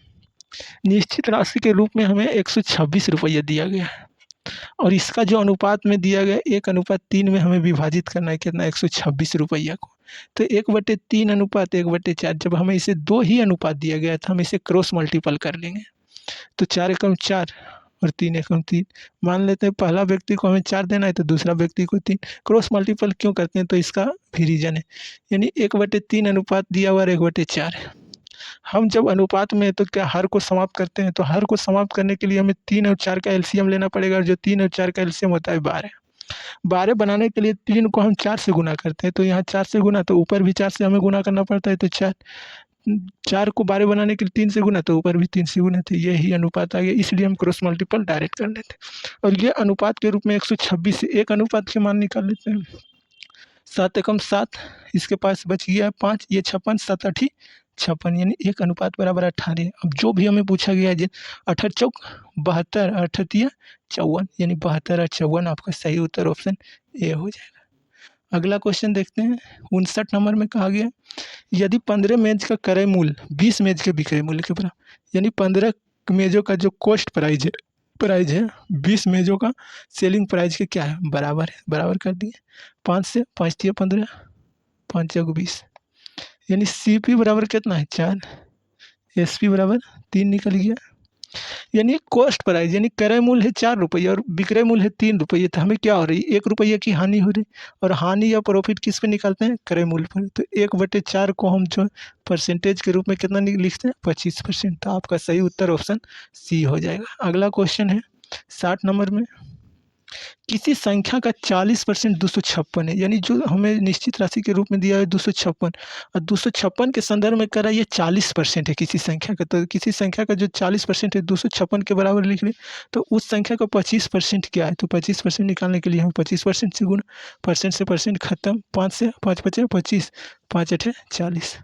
S1: निश्चित राशि के रूप में हमें 126 रुपये दिया गया है और इसका जो अनुपात में दिया गया 1:3 में हमें विभाजित करना है कितना 126 रुपया को। तो 1/3 अनुपात 1/4, जब हमें इसे 2 ही अनुपात दिया गया था हम इसे क्रॉस मल्टीपल कर लेंगे। तो 4 एकम 4 और 3 एकम 3, मान लेते हैं पहला व्यक्ति को हमें 4 देना है तो दूसरा व्यक्ति को 3। क्रॉस मल्टीपल क्यों करते हैं, तो इसका भी रीजन है, यानी 1/3 अनुपात दिया हुआ 1/4 है। हम जब अनुपात में तो क्या हर को समाप्त करते हैं, तो हर को समाप्त करने के लिए हमें 3 और 4 का एलसीएम लेना पड़ेगा, और जो 3 और 4 का एलसीएम होता है 12। 12 बनाने के लिए 3 को हम 4 से गुना करते हैं, तो यहाँ 4 से गुना, तो ऊपर भी 4 से हमें गुना करना पड़ता है, तो 4 को 12 बनाने के लिए 3 से गुना, तो ऊपर भी 3 से गुना, तो यही अनुपात आ गया, इसलिए हम क्रॉस मल्टीपल डायरेक्ट कर लेते हैं। और ये अनुपात के रूप में 126 से एक अनुपात के मान निकाल लेते हैं। 7 एकम 7, इसके पास बच गया 5, ये 56, 7 8 56, यानी 1:18 18। अब जो भी हमें पूछा गया है 18 चौक 72, 8 तिया 54, यानी 72 और 54 आपका सही उत्तर ऑप्शन ए हो जाएगा। अगला क्वेश्चन देखते हैं 59 नंबर में कहा गया, यदि 15 मेज का क्रय मूल्य 20 मेज के विक्रय मूल्य के बराबर, यानी 15 मेजों का जो कॉस्ट प्राइस है 20 मेजों का सेलिंग प्राइस के क्या है बराबर है, बराबर कर दिए। 5 से 5 तिया 15, 5 चौक 20, यानी CP बराबर कितना है 4, SP बराबर 3 निकल गया। यानी कॉस्ट प्राइस यानी क्रय मूल्य है 4 रुपये और विक्रय मूल्य है 3 रुपये, तो हमें क्या हो रही है 1 रुपये की हानि हो रही, और हानि या प्रॉफिट किस पे निकालते हैं क्रय मूल्य पर। तो 1/4 को हम जो परसेंटेज के रूप में कितना लिखते हैं 25%, तो आपका सही उत्तर ऑप्शन सी हो जाएगा। अगला क्वेश्चन है 60 नंबर में, किसी संख्या का 40% 256 है, यानी जो हमें निश्चित राशि के रूप में दिया है 256, और 256 के संदर्भ में करा ये 40% है किसी संख्या का, तो किसी संख्या का जो 40% है 256 के बराबर लिख ले, तो उस संख्या का 25% क्या है, तो 25% निकालने के लिए हम 25% से गुना, परसेंट से परसेंट खत्म, 5 से 5 बचे 25, 5 8 40,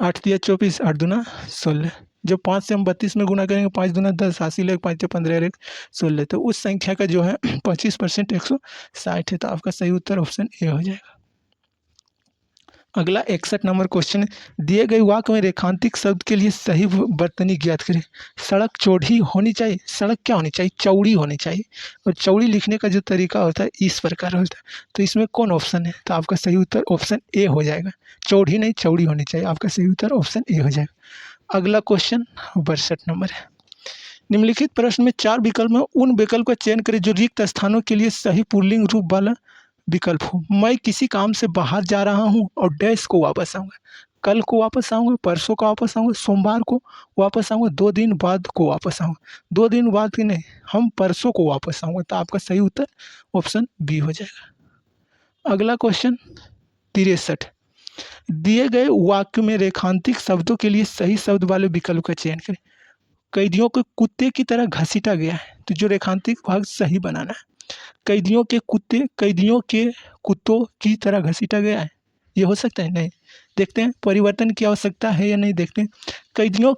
S1: 8 तिया 24, 8 दूना 16, जब 5 से हम 32 में गुना करेंगे 5 दूना 10, हासिल 1 5 15 और 1 16, तो उस संख्या का जो है 25% 160 है, तो आपका सही उत्तर ऑप्शन ए हो जाएगा। अगला 61 नंबर क्वेश्चन है, दिए गए वाक्य में रेखांतिक शब्द के लिए सही वर्तनी ज्ञात करें। सड़क चौड़ी होनी चाहिए, सड़क क्या होनी चाहिए चौड़ी होनी चाहिए, और चौड़ी लिखने का जो तरीका होता है इस प्रकार होता है, तो इसमें कौन ऑप्शन है, तो आपका सही उत्तर ऑप्शन ए हो जाएगा, चौड़ी नहीं चौड़ी होनी चाहिए, आपका सही उत्तर ऑप्शन ए हो जाएगा। अगला क्वेश्चन 62 नंबर है, निम्नलिखित प्रश्न में 4 विकल्प में उन विकल्प का चयन करें जो रिक्त स्थानों के लिए सही पुल्लिंग रूप वाला विकल्प हो। मैं किसी काम से बाहर जा रहा हूँ और डैश को वापस आऊँगा, कल को वापस आऊँगा, परसों को वापस आऊँगा, सोमवार को वापस आऊँगा, 2 दिन बाद को वापस आऊँगा, 2 दिन बाद की नहीं हम परसों को वापस आऊँगा, तो आपका सही उत्तर ऑप्शन बी हो जाएगा। अगला क्वेश्चन 63, दिए गए वाक्य में रेखांतिक शब्दों के लिए सही शब्द वाले विकल्प का चयन करें। कैदियों को कुत्ते की तरह घसीटा गया है, तो जो रेखांतिक भाग सही बनाना है। कैदियों के कुत्तों की तरह घसीटा गया है, ये हो सकता है नहीं, देखते हैं परिवर्तन की आवश्यकता है या नहीं, देखते हैं। कैदियों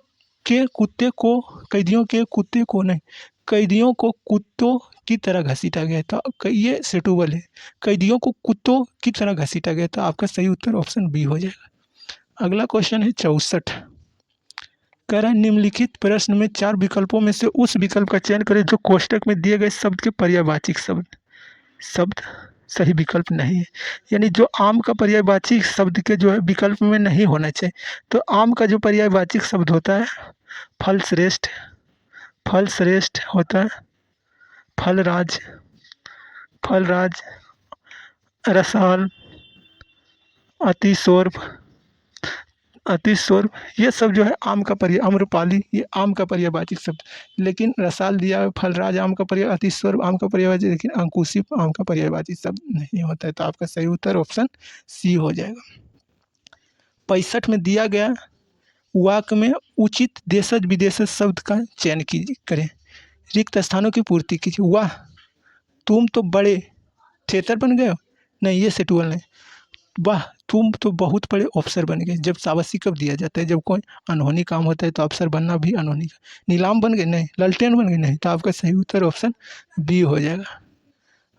S1: के कुत्ते को नहीं, कैदियों को कुत्तों की तरह घसीटा गया था। ये सुटेबल है। कैदियों को कुत्तों की तरह घसीटा गया था। आपका सही उत्तर ऑप्शन बी हो जाएगा। अगला क्वेश्चन है 64। कह रहा है निम्नलिखित प्रश्न में 4 विकल्पों में से उस विकल्प का चयन करें जो कोष्ठक में दिए गए शब्द के पर्यायवाची शब्द सही विकल्प नहीं है। यानी जो आम का पर्यायवाची शब्द के जो है विकल्प में नहीं होना चाहिए। तो आम का जो पर्यायवाची शब्द होता है फल श्रेष्ठ होता है, फलराज, रसाल, अतिशोर्भ, ये सब जो है आम का आम्रपाली, ये आम का पर्यायवाची शब्द। लेकिन रसाल दिया है, फलराज आम का पर्याय, अतिशोर्भ आम का पर्यायवाची, लेकिन अंकुशी आम का पर्यायवाची शब्द नहीं होता है। तो आपका सही उत्तर ऑप्शन सी हो जाएगा। 65 में दिया गया वाक्य में उचित देशज विदेशज शब्द का चयन करें। रिक्त स्थानों की पूर्ति कीजिए। वाह तुम तो बड़े थिएटर बन गए हो, नहीं ये सेटुअल नहीं। वाह तुम तो बहुत बड़े अफसर बन गए। जब शाबाशी कब दिया जाता है, जब कोई अनहोनी काम होता है तो अफसर बनना भी अनहोनी। नीलाम बन गए, नहीं। ललटेन बन गए, नहीं। तो आपका सही उत्तर ऑप्शन बी हो जाएगा।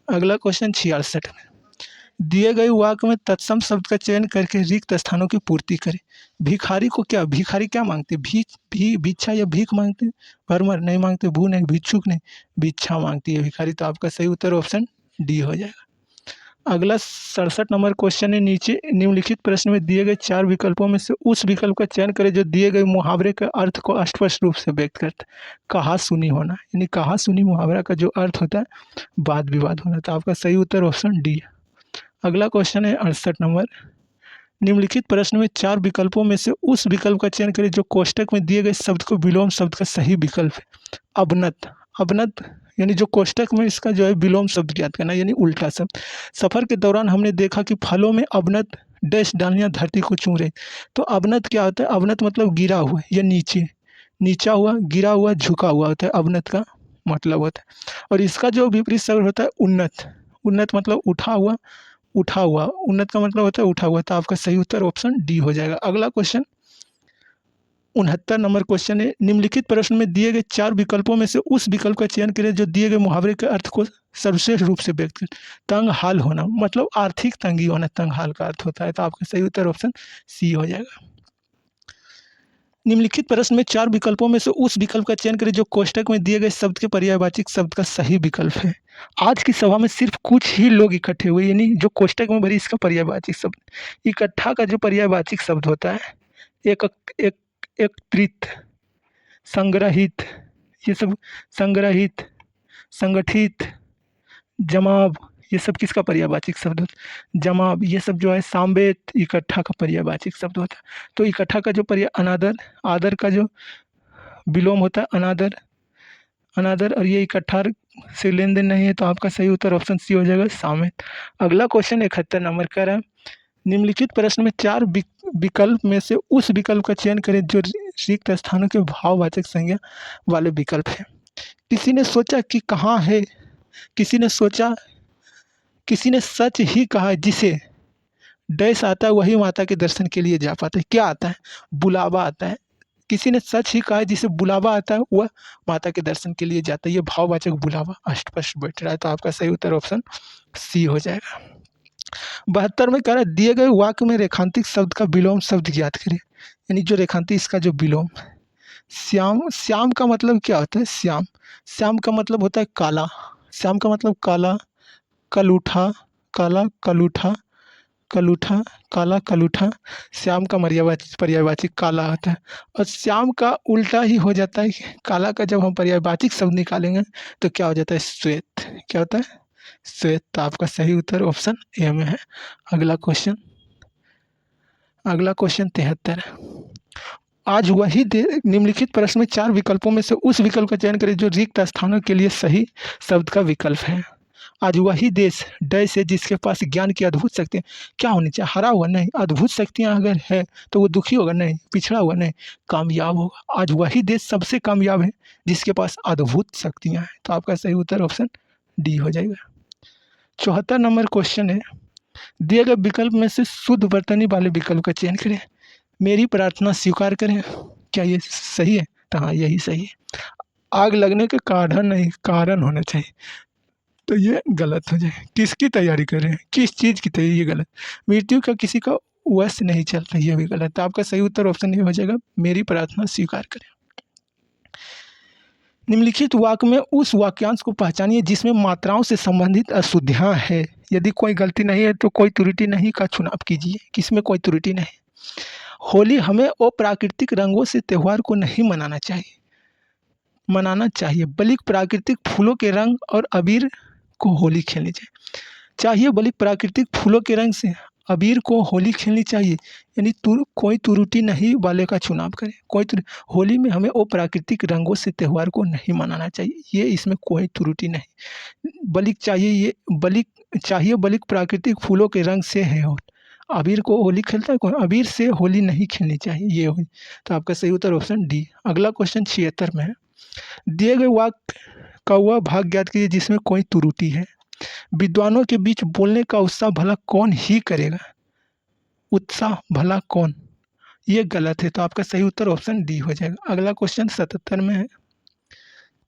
S1: अगला क्वेश्चन 66 में दिए गए वाक्य में तत्सम शब्द का चयन करके रिक्त स्थानों की पूर्ति करें। भिखारी क्या मांगते? भिक्षा या भीख मांगते? भरमर नहीं मांगते, भू नहीं, भिक्षुक नहीं, भिक्षा मांगती है भिखारी। तो आपका सही उत्तर ऑप्शन डी हो जाएगा। अगला 67 नंबर क्वेश्चन है। नीचे निम्नलिखित प्रश्न में दिए गए 4 विकल्पों में से उस विकल्प का चयन करें जो दिए गए मुहावरे के अर्थ को स्पष्ट रूप से व्यक्त करता है। कहा सुनी होना, यानी कहा सुनी मुहावरा का जो अर्थ होता है वाद विवाद होना। तो आपका सही उत्तर ऑप्शन डी है। अगला क्वेश्चन है 68 नंबर। निम्नलिखित प्रश्न में 4 विकल्पों में से उस विकल्प का चयन करें जो कोष्ठक में दिए गए शब्द को विलोम शब्द का सही विकल्प है। अवनत यानी जो कोष्ठक में इसका जो है विलोम शब्द ज्ञात करना, यानी उल्टा शब्द। सफर के दौरान हमने देखा कि फलों में अवनत डैश डालियां धरती को चूम रही। तो अवनत क्या होता है? अवनत मतलब गिरा हुआ या नीचा हुआ, गिरा हुआ, झुका हुआ होता है अवनत का मतलब होता है। और इसका जो विपरीत शब्द होता है उन्नत मतलब उठा हुआ, उन्नत का मतलब होता है उठा हुआ। तो आपका सही उत्तर ऑप्शन डी हो जाएगा। अगला क्वेश्चन 69 नंबर क्वेश्चन है। निम्नलिखित प्रश्न में दिए गए 4 विकल्पों में से उस विकल्प का चयन करें जो दिए गए मुहावरे के अर्थ को सर्वश्रेष्ठ रूप से व्यक्त करे। तंग हाल होना मतलब आर्थिक तंगी होना, तंग हाल का अर्थ होता है। तो आपका सही उत्तर ऑप्शन सी हो जाएगा। निम्नलिखित प्रश्न में 4 विकल्पों में से उस विकल्प का चयन करें जो कोष्ठक में दिए गए शब्द के पर्यायवाची शब्द का सही विकल्प है। आज की सभा में सिर्फ कुछ ही लोग इकट्ठे हुए, यानी जो कोष्ठक में भरी इसका पर्यायवाची शब्द। इकट्ठा का जो पर्यायवाची शब्द होता है एकत्रित, संग्रहित, ये सब संग्रहित, संगठित, जमाव, ये सब किसका पर्यायवाची शब्द होता है? जमाव। ये सब जो है सामवेद इकट्ठा का पर्यायवाची शब्द होता है। तो इकट्ठा का जो पर्याय अनादर, आदर का जो विलोम होता है अनादर, और ये इकट्ठा से लेन देन नहीं है। तो आपका सही उत्तर ऑप्शन सी हो जाएगा सामवेद। अगला क्वेश्चन 71 नंबर का है। निम्नलिखित प्रश्न में 4 विकल्प में से उस विकल्प का चयन करें जो रिक्त स्थानों के भाववाचक संज्ञा वाले विकल्प है। किसी ने सोचा कि कहाँ है, किसी ने सच ही कहा, जिसे डैश आता है वही माता के दर्शन के लिए जा पाता है। क्या आता है? बुलावा आता है। किसी ने सच ही कहा, जिसे बुलावा आता है वह माता के दर्शन के लिए जाता है। ये भाववाचक बुलावा अस्पष्ट बैठ रहा है। तो आपका सही उत्तर ऑप्शन सी हो जाएगा। 72 में कह रहा है दिए गए वाक्य में रेखांतिक शब्द का विलोम शब्द ज्ञात करें। यानी जो रेखांतिक इसका जो विलोम। श्याम का मतलब क्या होता है? श्याम का मतलब होता है काला। श्याम का मतलब काला, कलूठा, काला कलूठा। श्याम का पर्यायवाची काला होता है। और श्याम का उल्टा ही हो जाता है। काला का जब हम पर्यायवाची शब्द निकालेंगे तो क्या हो जाता है? श्वेत। क्या होता है? श्वेत। तो आपका सही उत्तर ऑप्शन ए में है। अगला क्वेश्चन 73। आज वही निम्नलिखित प्रश्न में 4 विकल्पों में से उस विकल्प का चयन करें जो रिक्त स्थानों के लिए सही शब्द का विकल्प है। आज वही देश डैश है जिसके पास ज्ञान की अद्भुत शक्तियाँ। क्या होनी चाहिए? हरा हुआ नहीं, अद्भुत शक्तियाँ अगर है तो वो दुखी होगा नहीं, पिछड़ा हुआ नहीं, कामयाब होगा। आज वही देश सबसे कामयाब है जिसके पास अद्भुत शक्तियाँ हैं। तो आपका सही उत्तर ऑप्शन डी हो जाएगा। 74 नंबर क्वेश्चन है। दिए गए विकल्प में से शुद्ध वर्तनी वाले विकल्प का चयन करें। मेरी प्रार्थना स्वीकार करें। क्या ये सही है? तो हाँ यही सही है। आग लगने के कारण नहीं, कारण होना चाहिए। तो ये गलत हो जाए। किसकी तैयारी कर रहे हैं, किस चीज़ की तैयारी, ये गलत। मृत्यु का किसी का वश नहीं चलता, ये भी गलत। तो आपका सही उत्तर ऑप्शन ये हो जाएगा, मेरी प्रार्थना स्वीकार करें। निम्नलिखित वाक्य में उस वाक्यांश को पहचानिए जिसमें मात्राओं से संबंधित अशुद्धियाँ है। यदि कोई गलती नहीं है तो कोई त्रुटि नहीं का चुनाव कीजिए। किसमें कोई त्रुटि नहीं। होली हमें अप्राकृतिक रंगों से त्योहार को नहीं मनाना चाहिए, बल्कि प्राकृतिक फूलों के रंग और अबीर को होली खेलनी चाहिए, बल्कि प्राकृतिक फूलों के रंग से अबीर को होली खेलनी चाहिए। यानी कोई त्रुटि नहीं वाले का चुनाव करें। होली में हमें अप्राकृतिक रंगों से त्योहार को नहीं मनाना चाहिए, ये इसमें कोई त्रुटि नहीं। बल्कि प्राकृतिक फूलों के रंग से है। और अबीर को होली खेलता है कोई, अबीर से होली नहीं खेलनी चाहिए, ये हो। तो आपका सही उत्तर ऑप्शन डी। अगला क्वेश्चन 76 में है। दिए गए वाक्य का वह भाग ज्ञात कीजिए जिसमें कोई त्रुटि है। विद्वानों के बीच बोलने का उत्साह भला कौन ही करेगा। उत्साह भला कौन, ये गलत है। तो आपका सही उत्तर ऑप्शन डी हो जाएगा। अगला क्वेश्चन 77 में है।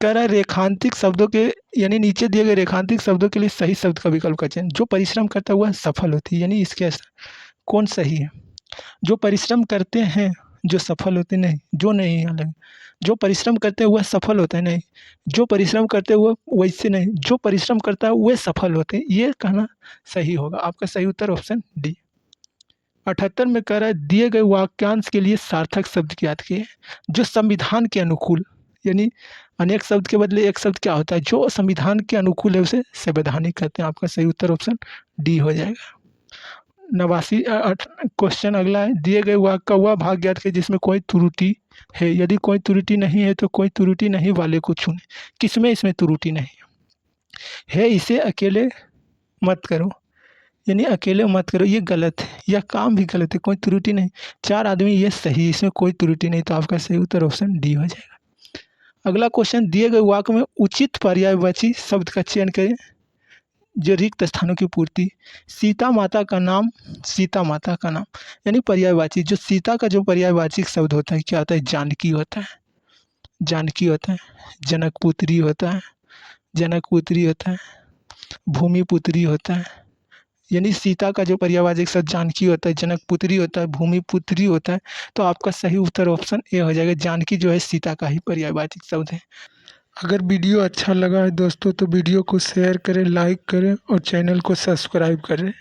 S1: कह रहा है रेखांतिक शब्दों के, यानी नीचे दिए गए रेखांतिक शब्दों के लिए सही शब्द का विकल्प का चयन। जो परिश्रम करता है वह सफल होती है, यानी इसके कौन सही है। जो परिश्रम करते हैं जो सफल होते नहीं, जो नहीं अलग। जो परिश्रम करते हैं वह सफल होता है नहीं, जो परिश्रम करते हैं वह वैसे नहीं, जो परिश्रम करता है वह सफल होते हैं, ये कहना सही होगा। आपका सही उत्तर ऑप्शन डी। 78 में कह रहा है दिए गए वाक्यांश के लिए सार्थक शब्द ज्ञात किए जो संविधान के अनुकूल, यानी अनेक शब्द के बदले एक शब्द क्या होता है, जो संविधान के अनुकूल है उसे संवैधानिक कहते हैं। आपका सही उत्तर ऑप्शन डी हो जाएगा। 89 क्वेश्चन अगला है। दिए गए वाक्य का वह भाग ज्ञात कीजिए जिसमें कोई त्रुटि है। यदि कोई त्रुटि नहीं है तो कोई त्रुटि नहीं वाले को चुने। किसमें इसमें त्रुटि नहीं है, इसे अकेले मत करो, यानी अकेले मत करो, ये गलत है। यह काम भी गलत है, कोई त्रुटि नहीं। 4 आदमी, ये सही, इसमें कोई त्रुटि नहीं। तो आपका सही उत्तर ऑप्शन डी हो जाएगा। अगला क्वेश्चन। दिए गए वाक्य में उचित पर्यायवाची शब्द का चयन करें जो रिक्त स्थानों की पूर्ति। सीता माता का नाम, सीता माता का नाम, यानी पर्यायवाची। जो सीता का जो पर्यायवाचिक शब्द होता है क्या होता है, जानकी होता है। जानकी होता है, जनकपुत्री होता है, जनकपुत्री होता है, भूमिपुत्री होता है। यानी सीता का जो पर्यायवाचक शब्द जानकी होता है, जनकपुत्री होता है, भूमिपुत्री होता है। तो आपका सही उत्तर ऑप्शन ए हो जाएगा। जानकी जो है सीता का ही पर्यायवाचक शब्द है। अगर वीडियो अच्छा लगा है दोस्तों तो वीडियो को शेयर करें, लाइक करें और चैनल को सब्सक्राइब करें।